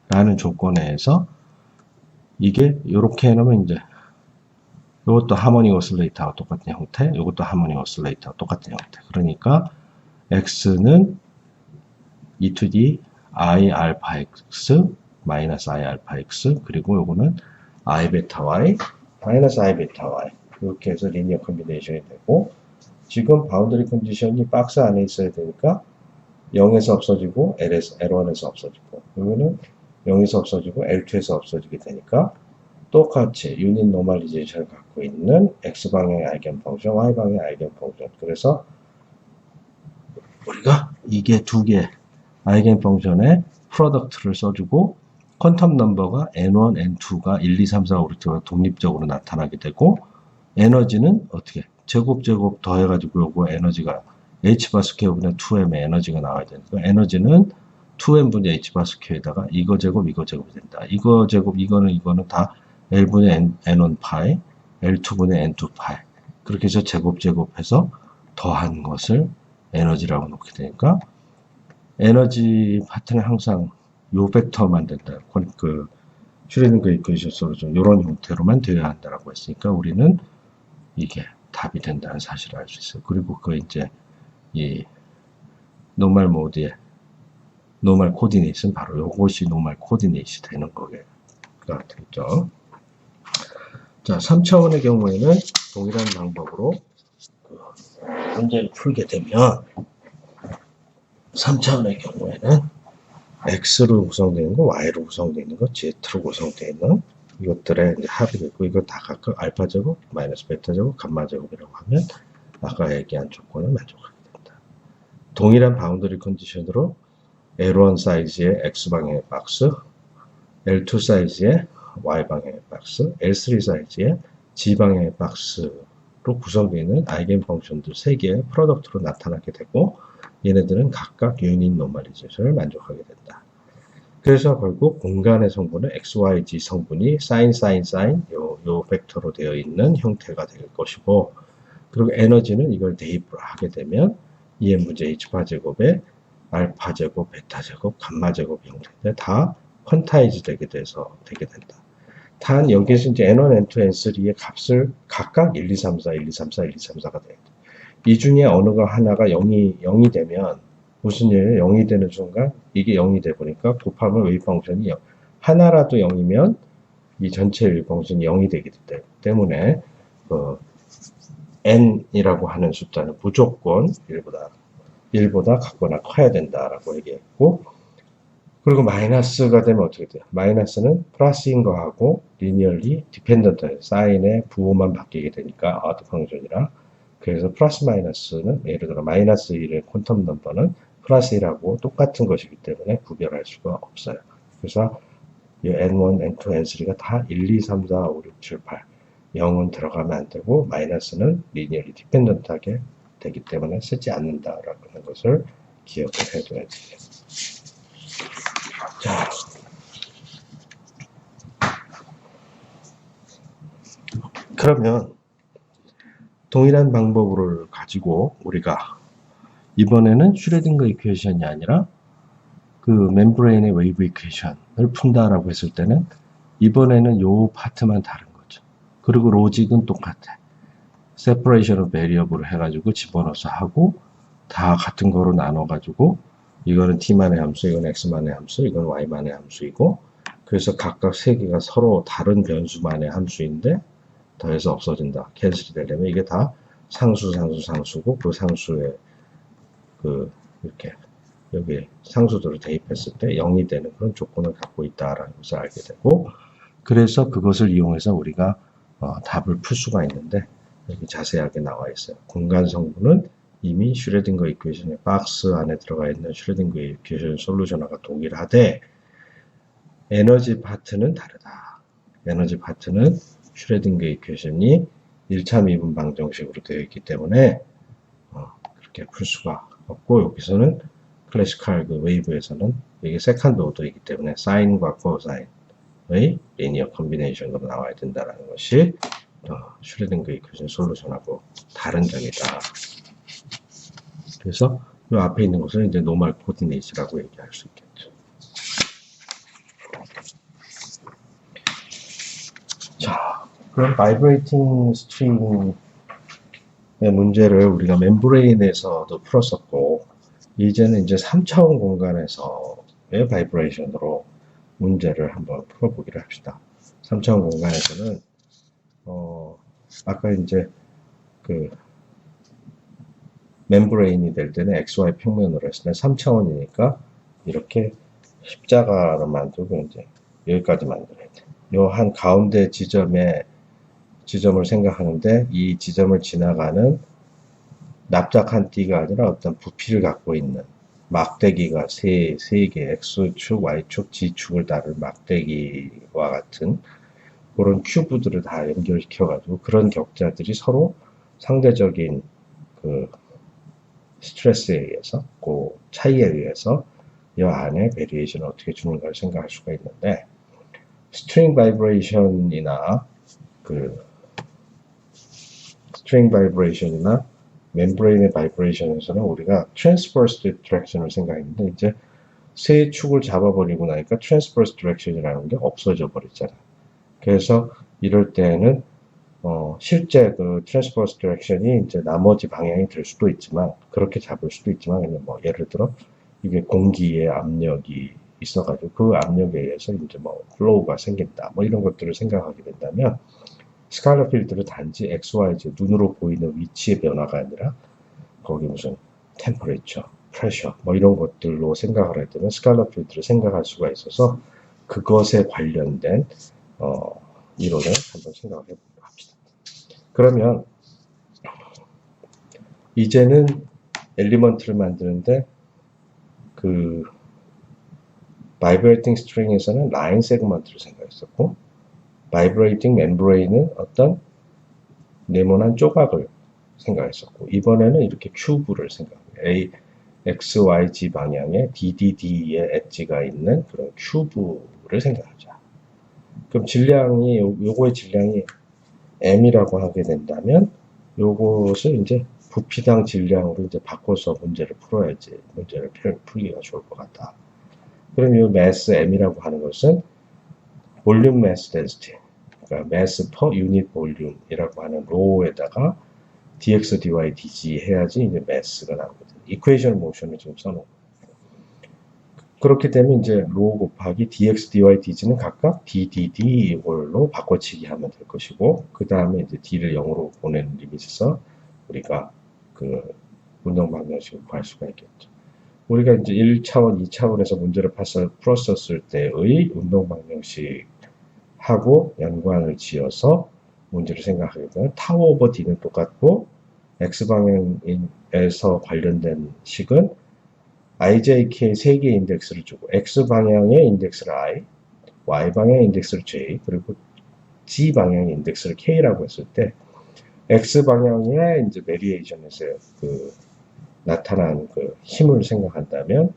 라는 조건에서 이게 요렇게 해놓으면 이제 요것도 하모닉 오실레이터와 똑같은 형태, 요것도 하모닉 오실레이터와 똑같은 형태. 그러니까 x는 e to the i 알파 x 마이너스 i 알파 x, 그리고 요거는 i 베타 y 마이너스 i 베타 y, 이렇게 해서 리니어 컨비네이션이 되고, 지금 바운더리 컨디션이 박스 안에 있어야 되니까 0에서 없어지고 L1에서 없어지고, 여기는 0에서 없어지고 L2에서 없어지게 되니까 똑같이 유닛 노멀리제이션을 갖고 있는 X방향의 아이겐 펑션, Y방향의 아이겐 펑션. 그래서 우리가 이게 두 개 아이겐 펑션의 프로덕트를 써주고 퀀텀 넘버가 N1, N2가 1, 2, 3, 4, 5, 6가 독립적으로 나타나게 되고, 에너지는 어떻게 제곱 더해가지고 요거 에너지가 h바 스퀘어분의 2m의 에너지가 나와야 되니까 에너지는 2m분의 h바 스퀘어에다가 이거 제곱이 된다. 이거 제곱 이거는 다 L분의 N1 파이, L2분의 N2 파이, 그렇게 해서 제곱해서 더한 것을 에너지라고 놓게 되니까 에너지 파트는 항상 요 벡터만 된다. 그 슈레딩거 이퀘이션으로 좀 이런 형태로만 되어야 한다라고 했으니까 우리는 이게 답이 된다는 사실을 알 수 있어요. 그리고 그 이제 이 노멀 모드의 노멀 코디네이트는 바로 이것이 노멀 코디네이트 되는 거가 되겠죠. 자, 3차원의 경우에는 동일한 방법으로 문제를 풀게 되면 3차원의 경우에는 X로 구성되어 있는 거, Y로 구성되어 있는 거, Z로 구성되어 있는 이것들의 이제 합이 되고, 이거 다 각각 알파 제곱, 마이너스 베타 제곱, 감마 제곱이라고 하면 아까 얘기한 조건을 만족하게 된다. 동일한 바운더리 컨디션으로 L1 사이즈의 X방향의 박스, L2 사이즈의 Y방향의 박스, L3 사이즈의 G방향의 박스로 구성되어 있는 아이겐 펑션들 3개의 프로덕트로 나타나게 되고, 얘네들은 각각 유닛 노멀리제이션을 만족하게 된다. 그래서 결국 공간의 성분은 x, y, z 성분이 sin 요 벡터로 되어 있는 형태가 될 것이고, 그리고 에너지는 이걸 대입을 하게 되면 EM분의 H파 제곱에 알파 제곱, 베타 제곱, 감마 제곱 형태인데 다 퀀타이즈 되게 된다. 단 여기에서 이제 N1, N2, N3의 값을 각각 1, 2, 3, 4, 1, 2, 3, 4, 1, 2, 3, 4가 돼야 돼. 이 중에 어느 하나가 0이 되면 무슨 일이에요? 0이 되는 순간 이게 0이 돼 보니까 곱하면 웨이브 펑션이 0. 하나라도 0이면 이 전체 웨이브 펑션이 0이 되기 때문에 n이라고 하는 숫자는 무조건 1보다 같거나 커야 된다라고 얘기했고, 그리고 마이너스가 되면 어떻게 돼요? 마이너스는 플러스인 거하고 리니얼리 디펜던트 사인의 부호만 바뀌게 되니까 아웃 펑션이라. 그래서 플러스 마이너스는 예를 들어 마이너스 1의 퀀텀 넘버는 플러스 1하고 똑같은 것이기 때문에 구별할 수가 없어요. 그래서 이 N1, N2, N3가 다 1, 2, 3, 4, 5, 6, 7, 8 0은 들어가면 안 되고 마이너스는 리니얼리 디펜던트하게 되기 때문에 쓰지 않는다라고 하는 것을 기억을 해둬야 돼요. 자, 그러면 동일한 방법을 가지고 우리가 이번에는 슈레딩거 이퀘이션이 아니라 그 멤브레인의 웨이브 이퀘이션을 푼다라고 했을 때는 이번에는 요 파트만 다른 거죠. 그리고 로직은 똑같아. 세퍼레이션을 베리어블을 해가지고 집어넣어서 하고 다 같은 거로 나눠가지고 이거는 t만의 함수, 이건 x만의 함수, 이건 y만의 함수이고, 그래서 각각 세 개가 서로 다른 변수만의 함수인데 더해서 없어진다. 캔슬이 되려면 이게 다 상수고 그 상수에 이렇게 여기 상수들을 대입했을 때 0이 되는 그런 조건을 갖고 있다라는 것을 알게 되고, 그래서 그것을 이용해서 우리가 답을 풀 수가 있는데 여기 자세하게 나와 있어요. 공간 성분은 이미 슈레딩거 이퀘이션의 박스 안에 들어가 있는 슈레딩거 이퀘이션 솔루션과 동일하되 에너지 파트는 다르다. 에너지 파트는 슈레딩거 이퀘이션이 1차 미분 방정식으로 되어 있기 때문에 그렇게 풀 수가 없고, 여기서는 클래시컬 그 웨이브에서는 이게 세컨드 오더이기 때문에 사인과 코사인의 리니어 컨비네이션으로 나와야 된다는 것이 슈레딩거 이퀘이션 솔루션하고 다른 점이다. 그래서 이 앞에 있는 것을 이제 노멀 코디네이트라고 얘기할 수 있겠죠. 자, 그럼 바이브레이팅 스트링의 문제를 우리가 멤브레인에서도 풀었었고, 이제는 이제 3차원 공간에서의 바이브레이션으로 문제를 한번 풀어보기로 합시다. 3차원 공간에서는 아까 이제 그 멤브레인이 될 때는 XY 평면으로 했을 때 3차원이니까 이렇게 십자가로 만들고 이제 여기까지 만들어야 돼. 요 한 가운데 지점을 생각하는데 이 지점을 지나가는 납작한 띠가 아니라 어떤 부피를 갖고 있는 막대기가 세 개, X축, Y축, G축을 다룬 막대기와 같은 그런 큐브들을 다 연결시켜가지고 그런 격자들이 서로 상대적인 그 스트레스에 의해서, 그 차이에 의해서 이 안에 베리에이션을 어떻게 주는가를 생각할 수가 있는데, 스트링 바이브레이션이나 멤브레인의 바이브레이션에서는 우리가 트랜스버스 디렉션을 생각했는데, 이제 세 축을 잡아버리고 나니까 트랜스버스 디렉션이라는 게 없어져 버렸잖아요. 그래서 이럴 때는 실제 그 트랜스버스 디렉션이 이제 나머지 방향이 될 수도 있지만, 그렇게 잡을 수도 있지만, 뭐 예를 들어 이게 공기의 압력이 있어가지고 그 압력에 의해서 이제 뭐 플로우가 생긴다, 뭐 이런 것들을 생각하게 된다면 스칼라 필드를 단지 XYZ 눈으로 보이는 위치의 변화가 아니라 거기 무슨 템퍼레처, 프레셔 뭐 이런 것들로 생각을 할 때는 스칼라 필드를 생각할 수가 있어서 그것에 관련된 이론을 한번 생각을 해보도록 합시다. 그러면 이제는 엘리먼트를 만드는데 그 바이브레이팅 스트링에서는 라인 세그먼트를 생각했었고 바이브레이팅 멤브레인은 어떤 네모난 조각을 생각했었고 이번에는 이렇게 큐브를 생각합니다. A, X, Y, Z 방향에 DDD의 엣지가 있는 그런 큐브를 생각하자. 그럼 질량이 요거의 질량이 M이라고 하게 된다면 요것을 이제 부피당 질량으로 이제 바꿔서 문제를 풀어야지 문제를 풀기가 좋을 것 같다. 그럼 이 매스 M이라고 하는 것은 볼륨 매스 덴시티, 그러니까 매스 퍼 유닛 볼륨이라고 하는 로에다가 dx, dy, dg 해야지 이제 매스가 나오거든요. 이퀘이션 모션을 지금 써놓은 거예요. 그렇게 되면 이제 로 곱하기 dx, dy, dg는 각각 ddd 이걸로 바꿔치기 하면 될 것이고 그 다음에 이제 d를 0으로 보내는 리밋에서 우리가 그 운동 방정식을 구할 수가 있겠죠. 우리가 이제 1차원, 2차원에서 문제를 풀었었을 때의 운동 방정식하고 연관을 지어서 문제를 생각하게 되면 타워 오버 d는 똑같고 x방향에서 관련된 식은 ijk 3개의 인덱스를 주고 x방향의 인덱스를 i, y방향의 인덱스를 j, 그리고 g방향의 인덱스를 k라고 했을 때 x방향의 이제 베리에이션에서 그 나타난 그 힘을 생각한다면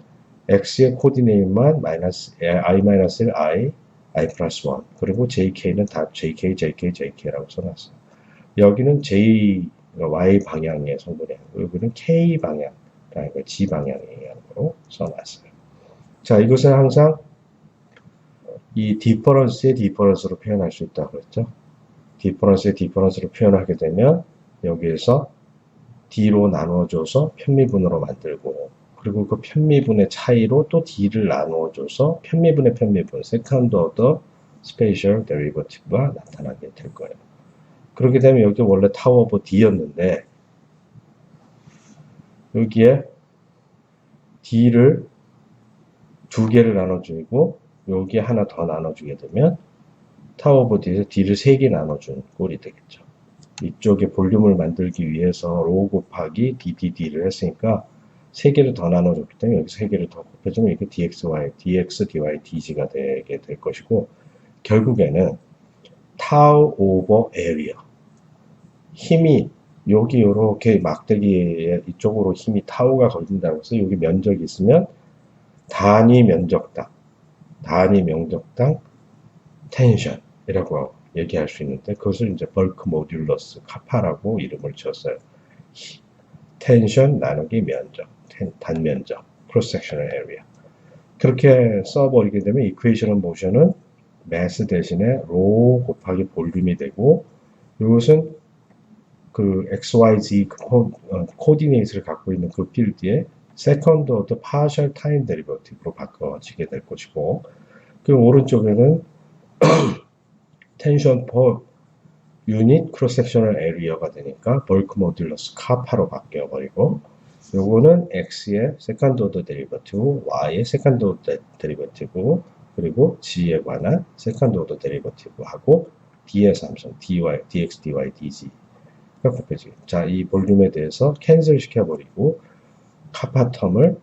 x의 코디네임만 i-1, i 플러스 1 그리고 jk는 다 jk, jk, jk라고 써놨어요. 여기는 j, y 방향의 성분이에요. 여기는 k 방향, 그러니까 g 방향으로 써놨어요. 자, 이것은 항상 이 디퍼런스의 디퍼런스로 표현할 수 있다고 했죠. 디퍼런스의 디퍼런스로 표현하게 되면 여기에서 D로 나누어줘서 편미분으로 만들고 그리고 그 편미분의 차이로 또 D를 나누어줘서 편미분의 편미분, 세컨드 오더 스페이셜 데리버티브가 나타나게 될 거예요. 그렇게 되면 여기 원래 타워 오버 D였는데 여기에 D를 2개를 나눠주고 여기에 하나 더 나눠주게 되면 타워 오버 D에서 D를 3개 나눠준 꼴이 되겠죠. 이쪽에 볼륨을 만들기 위해서 로 곱하기 DDD를 했으니까 3개를 더 나눠줬기 때문에 여기 3개를 더 곱해주면 이게 dx, dy, dg가 되게 될 것이고 결국에는 타우 오버 에리어 힘이 여기 이렇게 막대기에 이쪽으로 힘이 타우가 걸린다고 해서 여기 면적이 있으면 단위 면적당 텐션이라고 얘기할 수 있는데 그것을 이제 벌크 모듈러스 카파라고 이름을 지었어요. 텐션 나누기 면적, 단면적, 크로스 섹셔널 에리아. 그렇게 써버리게 되면 이퀘이션 오브 모션은 매스 대신에 로 곱하기 볼륨이 되고 이것은 그 XYZ 코디네이트를 갖고 있는 그 필드의 세컨드 오더 파셜 타임 데리버티브로 바꿔지게 될 것이고 그 오른쪽에는 텐션 퍼 유닛 크로스 섹셔널 에리어가 되니까 벌크 모듈러스 카파로 바뀌어 버리고 요거는 x의 세컨드 오더 데리버티브, y의 세컨드 오더 데리버티브 그리고 g에 관한 세컨드 오더 데리버티브하고 d의 삼성 dx, dy, dg가 곱해지고 자, 이 볼륨에 대해서 캔슬 시켜버리고 카파 텀을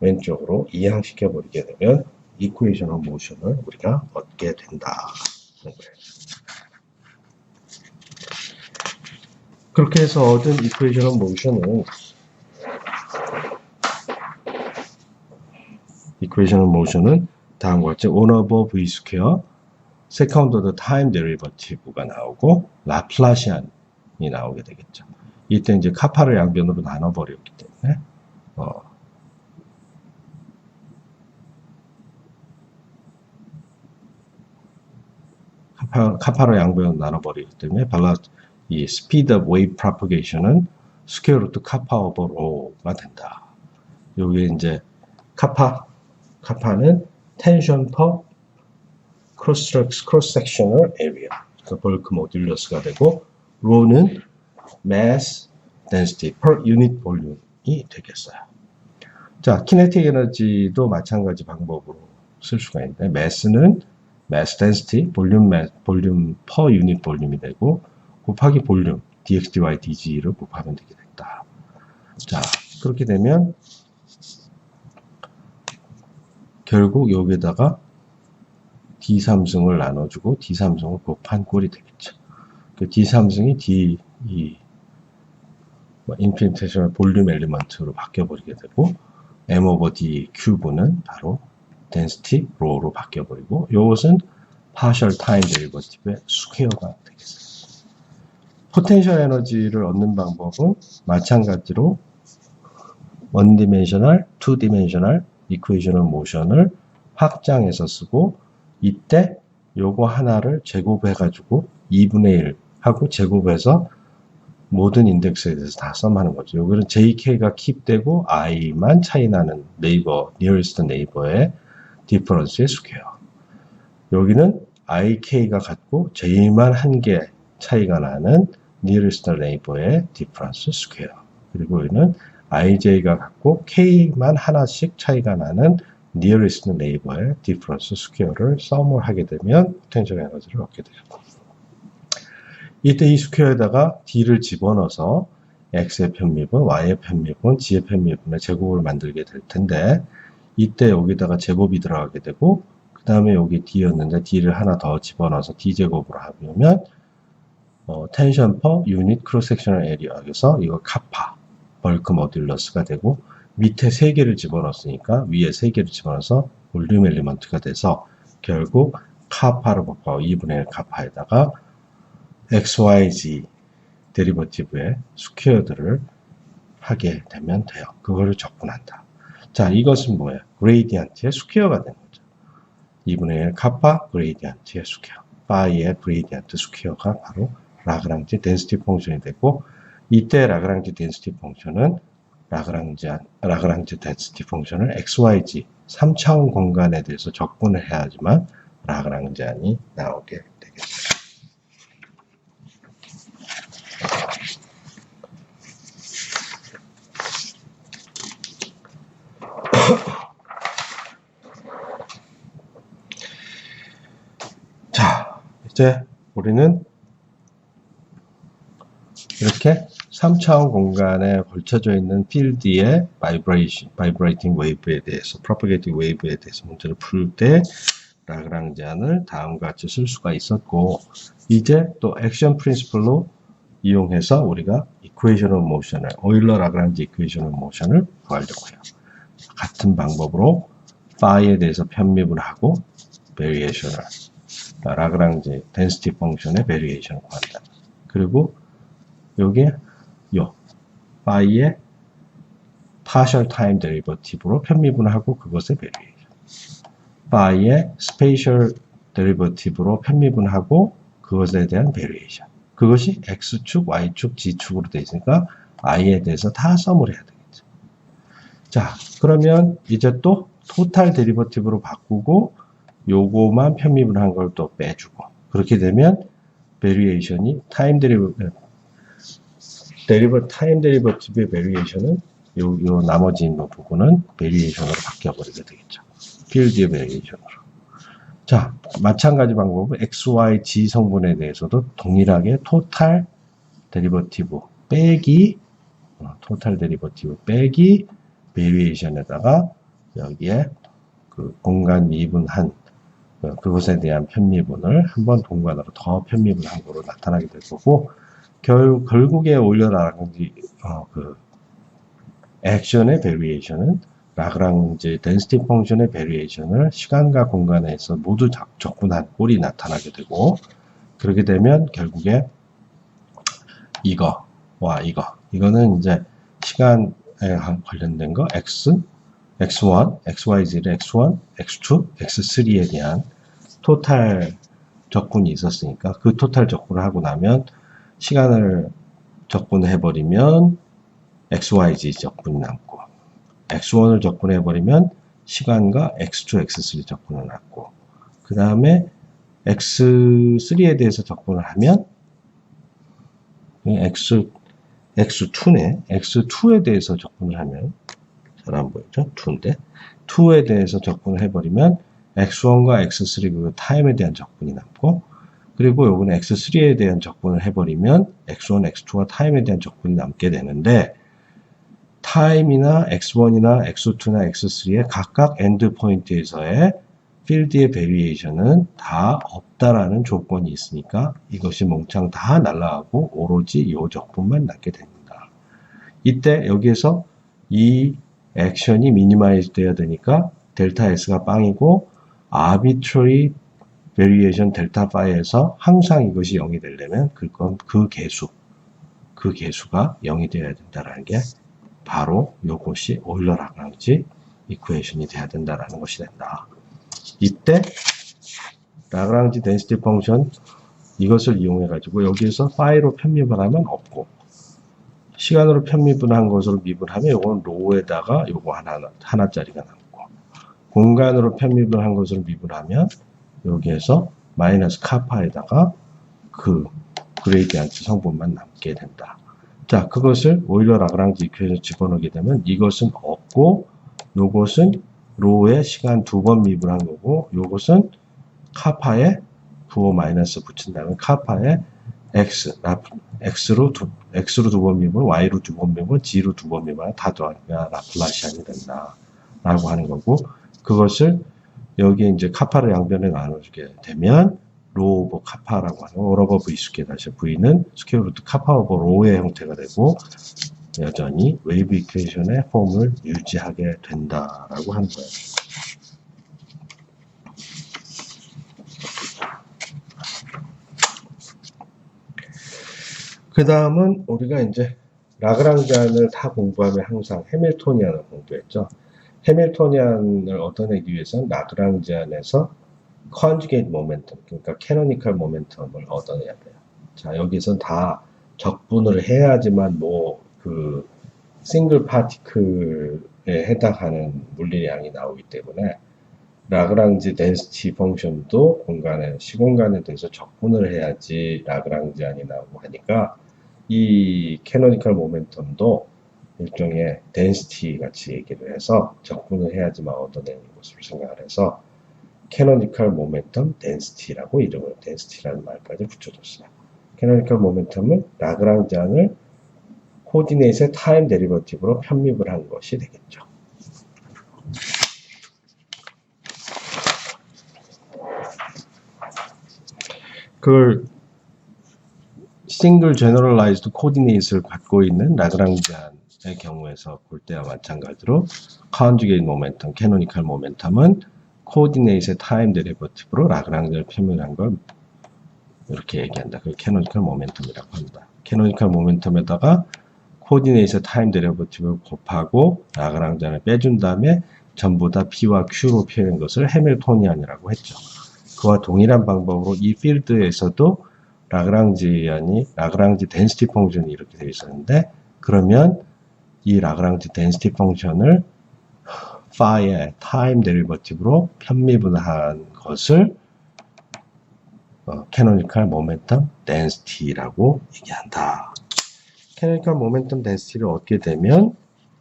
왼쪽으로 이항시켜버리게 되면 이퀘이션 오브 모션을 우리가 얻게 된다. 그렇게 해서 얻은 이퀘이션 오브 모션은 다음과 같이 1 over v 스퀘어 세컨드 오더 타임 데리버티브가 나오고 라플라시안이 나오게 되겠죠. 이때 이제 카파를 양변으로 나눠버렸기 때문에 카파로 양변으로 나눠버리기 때문에 이 speed of wave propagation은 스퀘어 루트 카파 오버 로가 된다. 여기에 이제 카파는 tension per cross sectional area. 벌크 모듈러스가 되고 rho는 mass density per unit volume이 되겠어요. 자, kinetic 에너지도 마찬가지 방법으로 쓸 수가 있는데 mass는 mass density, 볼륨 per unit 볼륨이 되고 곱하기 볼륨 dx dy dg를 곱하면 되게 됐다. 자, 그렇게 되면 결국 여기에다가 D3승을 나눠주고 D3승을 곱한 꼴이 되겠죠. 그 D3승이 D 인피니테이셔널 볼륨 엘리먼트로 바뀌어버리게 되고 M over D 큐브는 바로 density rho로 바뀌어버리고 이것은 partial time derivative의 스퀘어가 되겠어요. 포텐셜 에너지를 얻는 방법은 마찬가지로 one dimensional, two dimensional equational motion을 확장해서 쓰고 이때 요거 하나를 제곱해가지고 2분의 1 하고 제곱해서 모든 인덱스에 대해서 다 썸하는 거죠. 여기는 JK가 킵되고 I만 차이 나는 네이버, nearest neighbor의 디퍼런스의 스퀘어. 여기는 IK가 같고 J만 한 개 차이가 나는 nearest neighbor의 디퍼런스 스퀘어. 그리고 여기는 IJ가 같고 K만 하나씩 차이가 나는 nearest neighbor의 difference square를 썸을 하게 되면 포텐셜 에너지를 얻게 돼요. 이때 이 스퀘어에다가 D를 집어넣어서 X의 편미분, Y의 편미분, G의 편미분의 제곱을 만들게 될 텐데 이때 여기다가 제곱이 들어가게 되고 그 다음에 여기 D였는데 D를 하나 더 집어넣어서 D제곱으로 하면 텐션 per unit cross sectional area에서 이거 카파 벌크 모듈러스가 되고 밑에 3개를 집어넣었으니까 위에 3개를 집어넣어서 볼륨 엘리먼트가 돼서 결국 카파를 곱하고 2분의 1 카파에다가 XYZ 데리버티브의 스퀘어들을 하게 되면 돼요. 그거를 적분한다. 자, 이것은 뭐예요? 그레이디언트의 스퀘어가 되는 거죠. 2분의 1 카파 그레이디언트의 스퀘어. 파이의 그레이디언트 스퀘어가 바로 라그랑지 덴시티 펑션이 되고 이때 라그랑지 덴시티 펑션은 라그랑지 덴시티 펑션을 XYZ 3차원 공간에 대해서 적분을 해야지만 라그랑지안이 나오게 되겠어요. 자, 이제 우리는 이렇게 3차원 공간에 걸쳐져 있는 필드의 바이브레이팅 웨이브에 대해서, 프로퍼게이팅 웨이브에 대해서 문제를 풀 때 라그랑지안을 다음과 같이 쓸 수가 있었고, 이제 또 액션 프린시플로 이용해서 우리가 이퀘이셔널 모션을, 오일러 라그랑지 이퀘이셔널 모션을 구하려고 해요. 같은 방법으로 파이에 대해서 편미분을 하고 베리에이션을, 라그랑지 덴시티 펑션의 베리에이션을 구한다. 그리고 여기에 요 파이의 partial time derivative로 편미분을 하고 그것의 베리에이션. 파이의 spatial derivative로 편미분하고 그것에 대한 베리에이션. 그것이 x축, y축, g축으로 되어 있으니까 i에 대해서 다 썸을 해야 되겠죠. 자, 그러면 이제 또 토탈 데리버티브로 바꾸고 요거만 편미분한 걸 또 빼주고 그렇게 되면 베리에이션이 타임 데리버티브의 베리에이션은 요 나머지 있는 부분은 베리에이션으로 바뀌어버리게 되겠죠. 필드의 베리에이션으로. 자, 마찬가지 방법은 XY, G 성분에 대해서도 동일하게 토탈 데리버티브 빼기 베리에이션에다가 여기에 그 공간 미분한 그것에 대한 편미분을 한번 동관으로 더 편미분한 거로 나타나게 될 거고 결국에 올려라그랑지 그 액션의 베리에이션은 라그랑지 덴시티 펑션의 베리에이션을 시간과 공간에서 모두 적분한 꼴이 나타나게 되고 그렇게 되면 결국에 이거는 이제 시간에 관련된 거 x1, xyz의 x1, x2, x3에 대한 토탈 적분이 있었으니까 그 토탈 적분을 하고 나면 시간을 적분해버리면 XYZ 적분이 남고 X1을 적분해버리면 시간과 X2, X3 적분을 남고 그 다음에 x3에 대해서 적분을 하면 x2네. x2에 대해서 적분을 하면 잘 안 보이죠? 2인데 2에 대해서 적분을 해버리면 x1과 x3 그 타임에 대한 적분이 남고 그리고 요거는 x3에 대한 적분을 해버리면 x1, x2와 타임에 대한 적분이 남게 되는데 타임이나 x1이나 x2나 x3의 각각 엔드 포인트에서의 필드의 베리에이션은 다 없다라는 조건이 있으니까 이것이 몽창 다 날아가고 오로지 이 적분만 남게 됩니다. 이때 여기에서 이 액션이 미니마이즈 돼야 되니까 델타 S가 빵이고 arbitrary variation 델타 파이에서 항상 이것이 0이 되려면 그 개수가 0이 되어야 된다라는 게 바로 이것이 오일러 라그랑지 이퀘이션이 돼야 된다라는 것이 된다. 이때 라그랑지 덴시티 펑션 이것을 이용해 가지고 여기에서 파이로 편미분 하면 없고 시간으로 편미분 한 것으로 미분하면 이건 로우에다가 요거 하나짜리가 남고 공간으로 편미분 한 것으로 미분하면 여기에서 마이너스 카파에다가 그 그레이디언트 성분만 남게 된다. 자, 그것을 오일러 라그랑지 이퀘이션에 집어넣게 되면 이것은 없고 요것은 로우에 시간 2번 미분한 거고 요것은 카파에 부호 마이너스 붙인다면 카파에 x로 2번 미분, y로 2번 미분, g로 2번 미분 다 더하니까 라플라시안이 된다 라고 하는 거고 그것을 여기에 이제 카파를 양변에 나눠주게 되면 로 오버 카파라고 하는 올 오버 v 스퀘어 다시 v는 스퀘어 루트 카파 오버 로우의 형태가 되고 여전히 웨이브 이퀘이션의 폼을 유지하게 된다라고 하는 거예요. 그 다음은 우리가 이제 라그랑지안을 다 공부하면 항상 해밀토니안을 공부했죠. 해밀토니안을 얻어내기 위해서는 라그랑지안에서 컨주게이트 모멘텀, 그러니까 캐노니컬 모멘텀을 얻어내야 돼요. 자, 여기선 다 적분을 해야지만 그 싱글 파티클에 해당하는 물리량이 나오기 때문에 라그랑지 덴시티 펑션도 시공간에 대해서 적분을 해야지 라그랑지안이 나오고 하니까 이 캐노니컬 모멘텀도 일종의 덴시티 같이 얘기를 해서 적분을 해야지만 얻어내는 것으로 생각을 해서 캐노니컬 모멘텀 덴시티라고 이름을 덴시티라는 말까지 붙여줬어요. 캐노니컬 모멘텀은 라그랑지안을 코디네이트의 타임 데리버티브로 편입을 한 것이 되겠죠. 그걸 싱글 제너럴라이즈드 코디네이트를 갖고 있는 라그랑지안의 경우에서 볼 때와 마찬가지로 컨주게이트 모멘텀, 캐노니컬 모멘텀은 코디네이트의 타임 데리버티브로 라그랑지안을 표현한 걸 이렇게 얘기한다. 그걸 캐노니컬 모멘텀이라고 합니다. 캐노니컬 모멘텀에다가 코디네이트 타임 데리버티브를 곱하고 라그랑지안을 빼준 다음에 전부 다 P와 Q로 표현한 것을 해밀토니안이라고 했죠. 그와 동일한 방법으로 이 필드에서도 라그랑지 덴시티 펑션이 이렇게 되어 있었는데 그러면 이 라그랑지 덴시티 펑션을 파이의 타임 데리버티브로 편미분한 것을 캐노니컬 모멘텀 덴시티라고 얘기한다. 캐노니컬 모멘텀 덴시티를 얻게 되면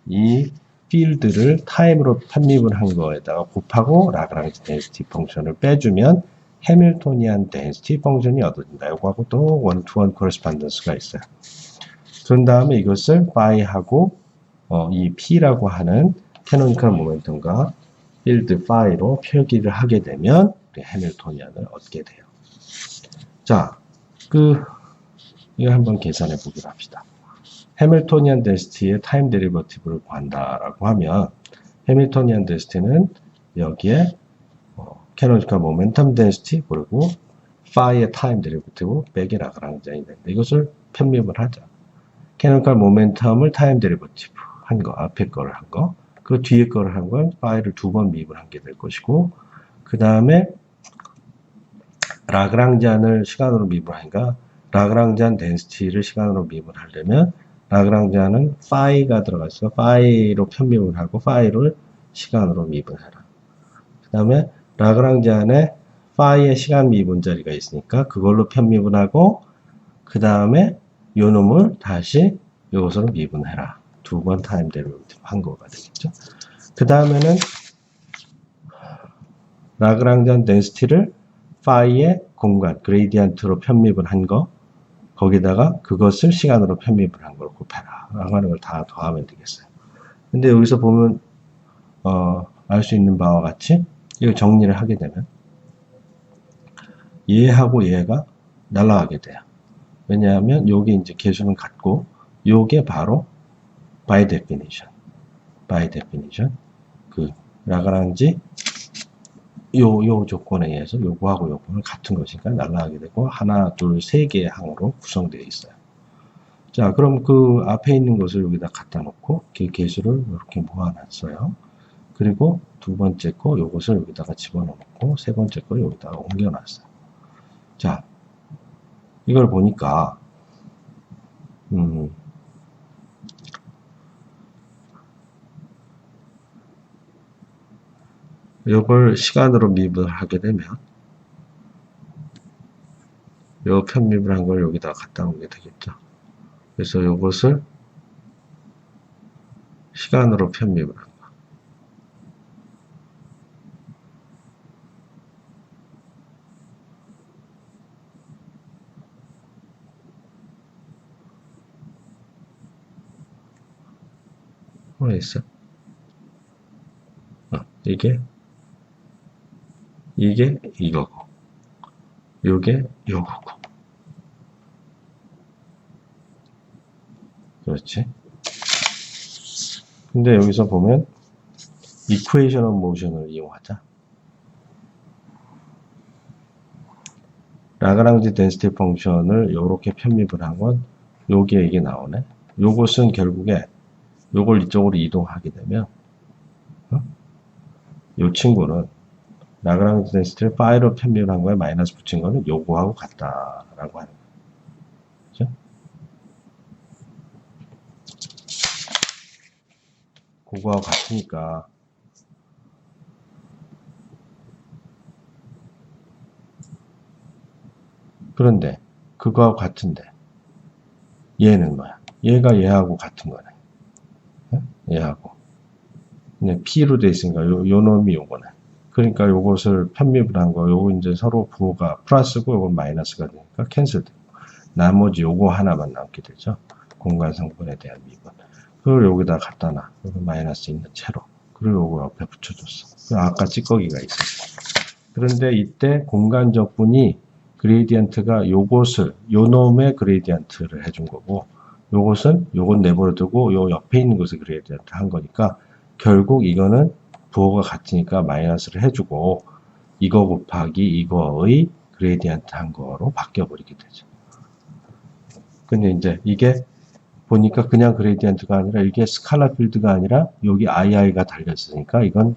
이 필드를 타임으로 편미분한 거에다가 곱하고 라그랑지 덴시티 펑션을 빼주면 해밀토니안 덴시티 펑션이 얻어진다. 이거하고 또 원투원 코레스판던스가 있어요. 그런 다음에 이것을 파이하고 이 P라고 하는 캐노니컬 모멘텀과 필드 파이로 표기를 하게 되면 해밀토니안을 얻게 돼요. 자, 이거 한번 계산해 보기로 합시다. 해밀토니안 덴시티의 타임 데리버티브를 구한다라고 하면 해밀토니안 덴시티는 여기에 캐노니컬 모멘텀 덴시티 그리고 파이의 타임 데리버티브 빼기 라그랑지안이 된다. 이것을 편입을 하자. 캐노니컬 모멘텀을 타임 데리버티브 한 거, 앞에 거를 한 거, 그 뒤에 거를 한 건 파이를 2번 미분한 게 될 것이고, 그 다음에 라그랑지안을 시간으로 미분하니까 라그랑지안 덴시티를 시간으로 미분하려면 라그랑지안은 파이가 들어가 있어. 파이로 편미분하고 파이를 시간으로 미분해라. 그 다음에 라그랑지안의 파이의 시간 미분 자리가 있으니까 그걸로 편미분 하고 그 다음에 요 놈을 다시 이것으로 미분해라. 두 번 타임 데리베이티브 한 거가 되겠죠. 그 다음에는 라그랑지안 덴시티를 파이의 공간 그레이디언트로 편미분 한 거 거기다가 그것을 시간으로 편미분 한 걸 곱해라 라고 하는 걸 다 더하면 되겠어요. 근데 여기서 보면 알 수 있는 바와 같이 이거 정리를 하게 되면 얘하고 얘가 날아가게 돼요. 왜냐하면 요게 이제 계수는 같고 요게 바로 by definition 그 라그랑지 요 조건에 의해서 요거하고 요거는 같은 것이니까 날아가게 되고 하나, 둘, 세 개의 항으로 구성되어 있어요. 자, 그럼 그 앞에 있는 것을 여기다 갖다 놓고 계수를 이렇게 모아놨어요. 그리고 두 번째 거 요것을 여기다가 집어넣고 세 번째 거 여기다가 옮겨놨어요. 자, 이걸 보니까 이걸 시간으로 미분을 하게 되면 요 편미분한 걸 여기다 갖다 놓게 되겠죠. 그래서 이것을 시간으로 편미분한 거. 뭐가 있어? 이게 이거고, 요게 요거고. 그렇지? 근데 여기서 보면 이퀘이션 오브 모션을 이용하자. 라그랑지 덴시티 펑션을 요렇게 편미분 한 건 요게 이게 나오네. 요것은 결국에 요걸 이쪽으로 이동하게 되면 요 친구는 라그랑지 덴시티를 파이로 편미분한 거에 마이너스 붙인 거는 요거하고 같다라고 하는 거예요. 그죠? 그거하고 같으니까 그런데 그거하고 같은데 얘는 뭐야? 얘가 얘하고 같은 거네. 얘하고 그냥 P로 돼 있으니까 요 놈이 요거네. 그러니까 요것을 편미분한 거, 요거 이제 서로 부호가 플러스고 요건 마이너스가 되니까 캔슬되고 나머지 요거 하나만 남게 되죠. 공간 성분에 대한 미분. 그걸 여기다 갖다 놔. 여기 마이너스 있는 채로. 그리고 요거 옆에 붙여줬어. 아까 찌꺼기가 있었어. 그런데 이때 공간 적분이 그레이디언트가 요것을 요 놈의 그레이디언트를 해준 거고 요것은 요건 내버려두고 요 옆에 있는 것을 그레이디언트 한 거니까 결국 이거는 부호가 같으니까 마이너스를 해주고 이거 곱하기 이거의 그레이디언트 한 거로 바뀌어버리게 되죠. 근데 이제 이게 보니까 그냥 그레이디언트가 아니라 이게 스칼라 필드가 아니라 여기 ii가 달렸으니까 이건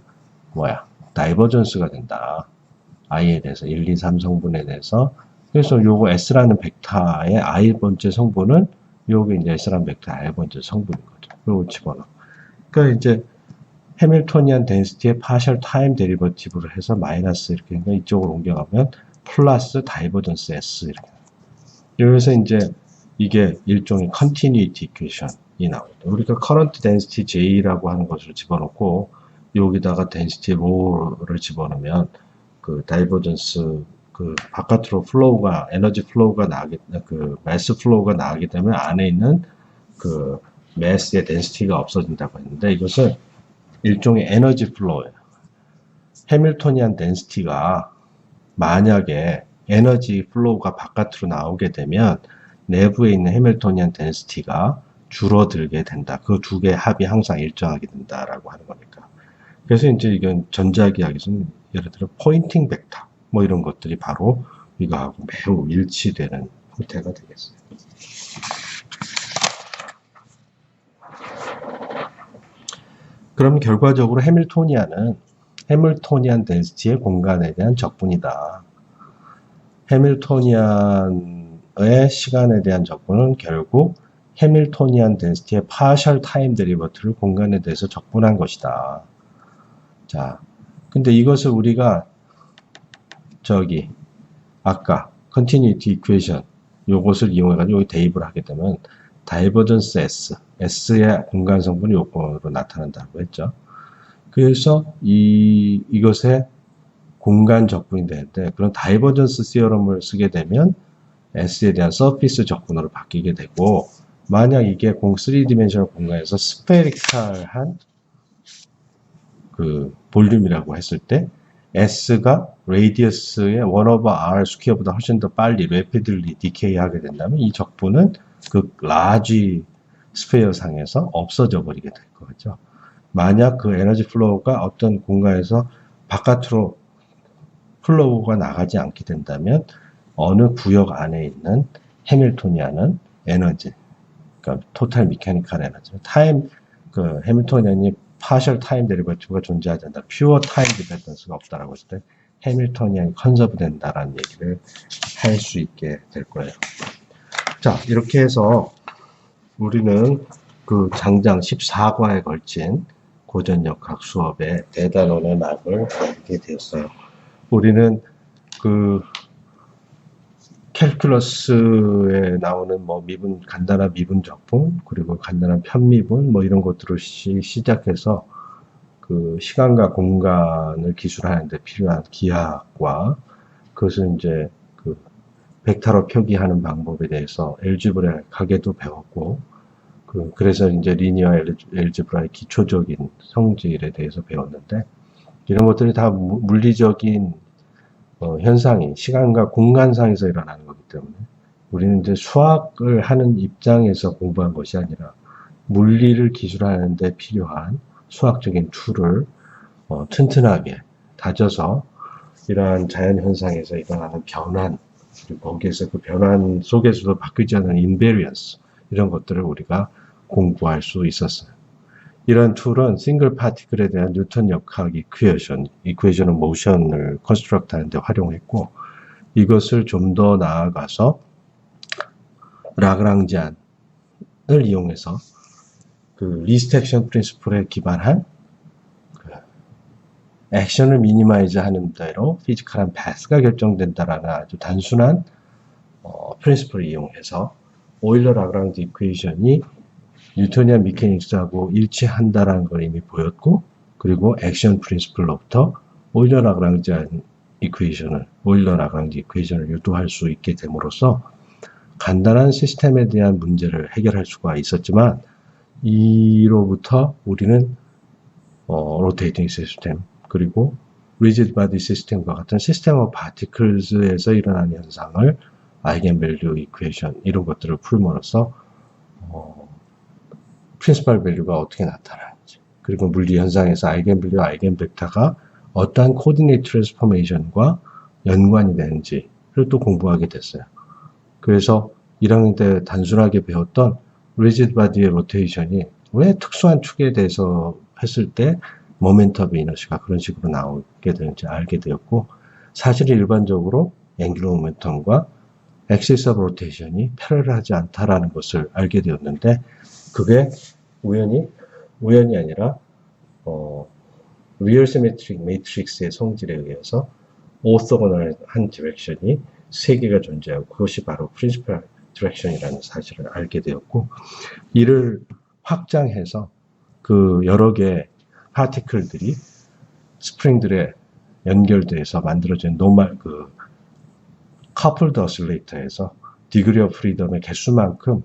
뭐야? 다이버전스가 된다. i에 대해서 1, 2, 3 성분에 대해서 그래서 요거 s라는 벡터의 i번째 성분은 요게 이제 s라는 벡터의 i번째 성분인 거죠. 요거 집어넣어. 그러니까 이제 해밀토니안 덴시티의 파셜 타임 데리버티브를 해서 마이너스 이렇게 그러니까 이쪽으로 옮겨가면 플러스 다이버전스 s 이렇게. 여기서 이제 이게 일종의 컨티뉴이티 이퀘이션이 나옵니다. 우리가 커런트 덴시티 J라고 하는 것을 집어넣고 여기다가 덴시티 롤을 집어넣으면 그 다이버전스 그 바깥으로 플로우가 에너지 플로우가 나게 그 매스 플로우가 나게 되면 안에 있는 그 매스의 덴시티가 없어진다고 했는데 이것은 일종의 에너지 플로우예요. 해밀토니안 덴시티가 만약에 에너지 플로우가 바깥으로 나오게 되면 내부에 있는 해밀토니안 덴시티가 줄어들게 된다. 그 두 개의 합이 항상 일정하게 된다라고 하는 거니까. 그래서 이제 이건 전자기학에서는 예를 들어 포인팅 벡터 뭐 이런 것들이 바로 이거하고 매우 일치되는 형태가 되겠어요. 그럼 결과적으로 해밀토니안은 해밀토니안 덴시티의 공간에 대한 적분이다. 해밀토니안의 시간에 대한 적분은 결국 해밀토니안 덴시티의 파셜 타임 데리버티브를 공간에 대해서 적분한 것이다. 자, 근데 이것을 우리가 저기 아까 continuity equation 요것을 이용해가지고 대입을 하게 되면 divergence S, S의 공간 성분이 요거로 나타난다고 했죠. 그래서 이것의 공간 적분이 되는데 그런 다이버전스 시어럼을 쓰게 되면 S에 대한 서피스 적분으로 바뀌게 되고 만약 이게 3디멘셔널 공간에서 스페리칼한 그 볼륨이라고 했을 때 S가 레디어스의 1 over R 스퀘어보다 훨씬 더 빨리 rapidly decay 하게 된다면 이 적분은 그 라지 스페어 상에서 없어져 버리게 될 거죠. 만약 그 에너지 플로우가 어떤 공간에서 바깥으로 플로우가 나가지 않게 된다면 어느 구역 안에 있는 해밀토니안은 에너지, 그러니까 토탈 미케니컬 에너지, 타임 그 해밀토니안이 파셜 타임 데리버티브가 존재하지 않는다. 퓨어 타임 디펜던스가 없다라고 했을 때 해밀토니안이 컨서브 된다라는 얘기를 할 수 있게 될 거예요. 자, 이렇게 해서 우리는 그 장장 14과에 걸친 고전역학 수업의 대단원의 막을 걸게 되었어요. 우리는 그 캘큘러스에 나오는 뭐 미분, 간단한 미분 적분, 그리고 간단한 편미분, 뭐 이런 것들을 시작해서 그 시간과 공간을 기술하는데 필요한 기하학과, 그것은 이제 그 벡터로 표기하는 방법에 대해서 엘지브라 가게도 배웠고, 그래서 이제 리니어 엘지브라의 기초적인 성질에 대해서 배웠는데, 이런 것들이 다 물리적인 현상이 시간과 공간상에서 일어나는 거기 때문에 우리는 이제 수학을 하는 입장에서 공부한 것이 아니라 물리를 기술하는 데 필요한 수학적인 툴을 튼튼하게 다져서 이러한 자연현상에서 일어나는 변환, 그리고 거기에서 그 변환 속에서도 바뀌지 않는 인베리언스, 이런 것들을 우리가 공부할 수 있었어요. 이런 툴은 싱글 파티클에 대한 뉴턴 역학 이퀘이션 오브 모션을 컨스트럭트 하는 데 활용했고, 이것을 좀 더 나아가서 라그랑지안을 이용해서 그 리스트 액션 프린시플에 기반한 그 액션을 미니마이즈 하는 대로 피지컬한 패스가 결정된다라는 아주 단순한 프린시플을 이용해서 오일러 라그랑지 이퀘이션이 뉴토니안 미케닉스하고 일치한다라는 걸 이미 보였고, 그리고 액션 프린시플로부터 오일러 라그랑지 이퀘이션을 유도할 수 있게 됨으로써 간단한 시스템에 대한 문제를 해결할 수가 있었지만, 이로부터 우리는 로테이팅 시스템, 그리고 리지드 바디 시스템과 같은 시스템 오브 파티클즈에서 일어나는 현상을 아이겐밸류 이퀘이션, 이런 것들을 풀므로써 프린시펄 밸류가 어떻게 나타나는지, 그리고 물리 현상에서 아이겐밸류, 아이겐벡터가 어떠한 코디네이트 트랜스포메이션과 연관이 되는지를 또 공부하게 됐어요. 그래서 1학년 때 단순하게 배웠던 리지드 바디의 로테이션이 왜 특수한 축에 대해서 했을 때 모멘텀 이너시가 그런 식으로 나오게 되는지 알게 되었고, 사실 일반적으로 앵귤러 모멘텀과 엑시스 오브 로테이션이 패러럴하지 않다라는 것을 알게 되었는데, 그게 우연이 아니라 리얼 시메트릭 매트릭스의 성질에 의해서 오토고널한 디렉션이 세 개가 존재하고, 그것이 바로 프린시플 디렉션이라는 사실을 알게 되었고, 이를 확장해서 그 여러 개의 파티클들이 스프링들에 연결돼서 만들어진 노멀 그 커플드 오실레이터에서 디그리 오브 프리덤의 개수만큼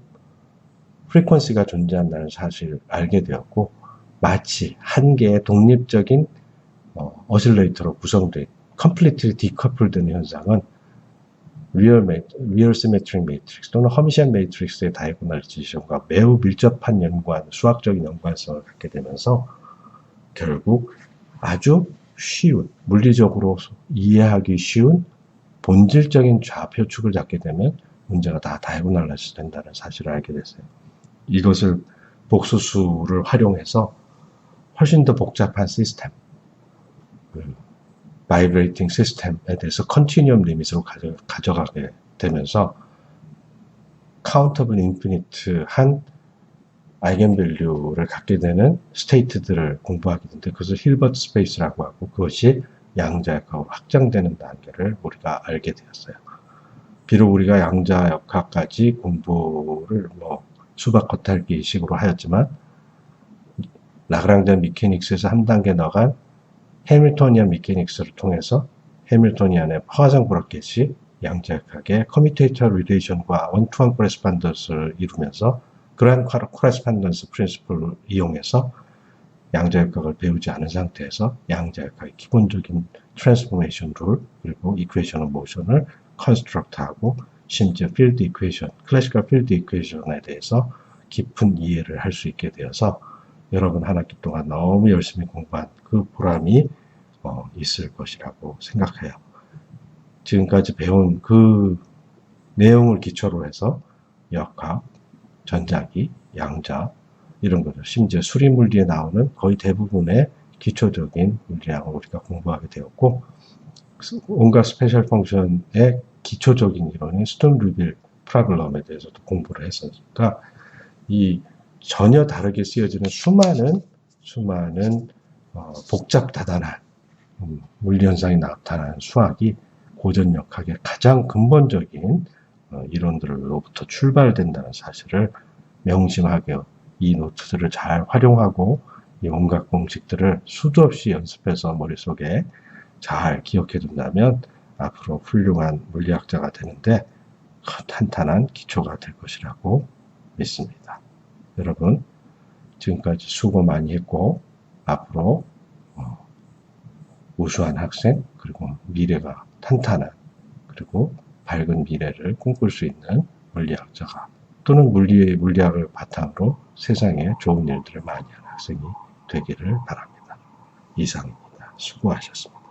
프리퀀시가 존재한다는 사실을 알게 되었고, 마치 한 개의 독립적인 오실레이터로 구성된 컴플리트리 디커플된 현상은 리얼 시메트릭 매트릭스 또는 허미션 매트릭스의 다이고널리제이션과 매우 밀접한 수학적인 연관성을 갖게 되면서 결국 아주 쉬운, 물리적으로 이해하기 쉬운 본질적인 좌표축을 잡게 되면 문제가 다 다이고널라이즈 된다는 사실을 알게 됐어요. 이것을 복수수를 활용해서 훨씬 더 복잡한 시스템, 바이브레이팅 시스템에 대해서 컨티뉴엄 리밋으로 가져가게 되면서 카운터블 인피니트한 아이겐밸류를 갖게 되는 스테이트들을 공부하게 되는데, 그것을 힐버트 스페이스라고 하고, 그것이 양자역학으로 확장되는 단계를 우리가 알게 되었어요. 비록 우리가 양자역학까지 공부를 뭐 수박 겉핥기 식으로 하였지만 라그랑지안 미케닉스에서 한 단계 나간 해밀토니안 미케닉스를 통해서 해밀토니안의 파워상 브라켓이 양자역학의 커뮤테이터 리레이션과 원투원 코레스판던스를 이루면서 그러한 코레스판던스 프린시플을 이용해서 양자역학을 배우지 않은 상태에서 양자역학의 기본적인 트랜스포메이션 룰 그리고 이퀘이션 오브 모션을 컨스트럭트하고 심지어 필드 이퀘이션, 클래시컬 필드 이퀘이션에 대해서 깊은 이해를 할 수 있게 되어서 여러분 한 학기 동안 너무 열심히 공부한 그 보람이 있을 것이라고 생각해요. 지금까지 배운 그 내용을 기초로 해서 역학, 전자기, 양자 이런 거죠. 심지어 수리물리에 나오는 거의 대부분의 기초적인 물리학을 우리가 공부하게 되었고 온갖 스페셜 펑션의 기초적인 이론인 스톤-류빌 프로블럼에 대해서도 공부를 했으니까 이 전혀 다르게 쓰여지는 수많은 복잡다단한 물리현상이 나타나는 수학이 고전역학의 가장 근본적인 이론들로부터 출발된다는 사실을 명심하게 이 노트들을 잘 활용하고 이 온갖 공식들을 수도 없이 연습해서 머릿속에 잘 기억해 둔다면 앞으로 훌륭한 물리학자가 되는데 탄탄한 기초가 될 것이라고 믿습니다. 여러분 지금까지 수고 많이 했고 앞으로 우수한 학생 그리고 미래가 탄탄한 그리고 밝은 미래를 꿈꿀 수 있는 물리학자가 또는 물리학을 바탕으로 세상에 좋은 일들을 많이 하는 학생이 되기를 바랍니다. 이상입니다. 수고하셨습니다.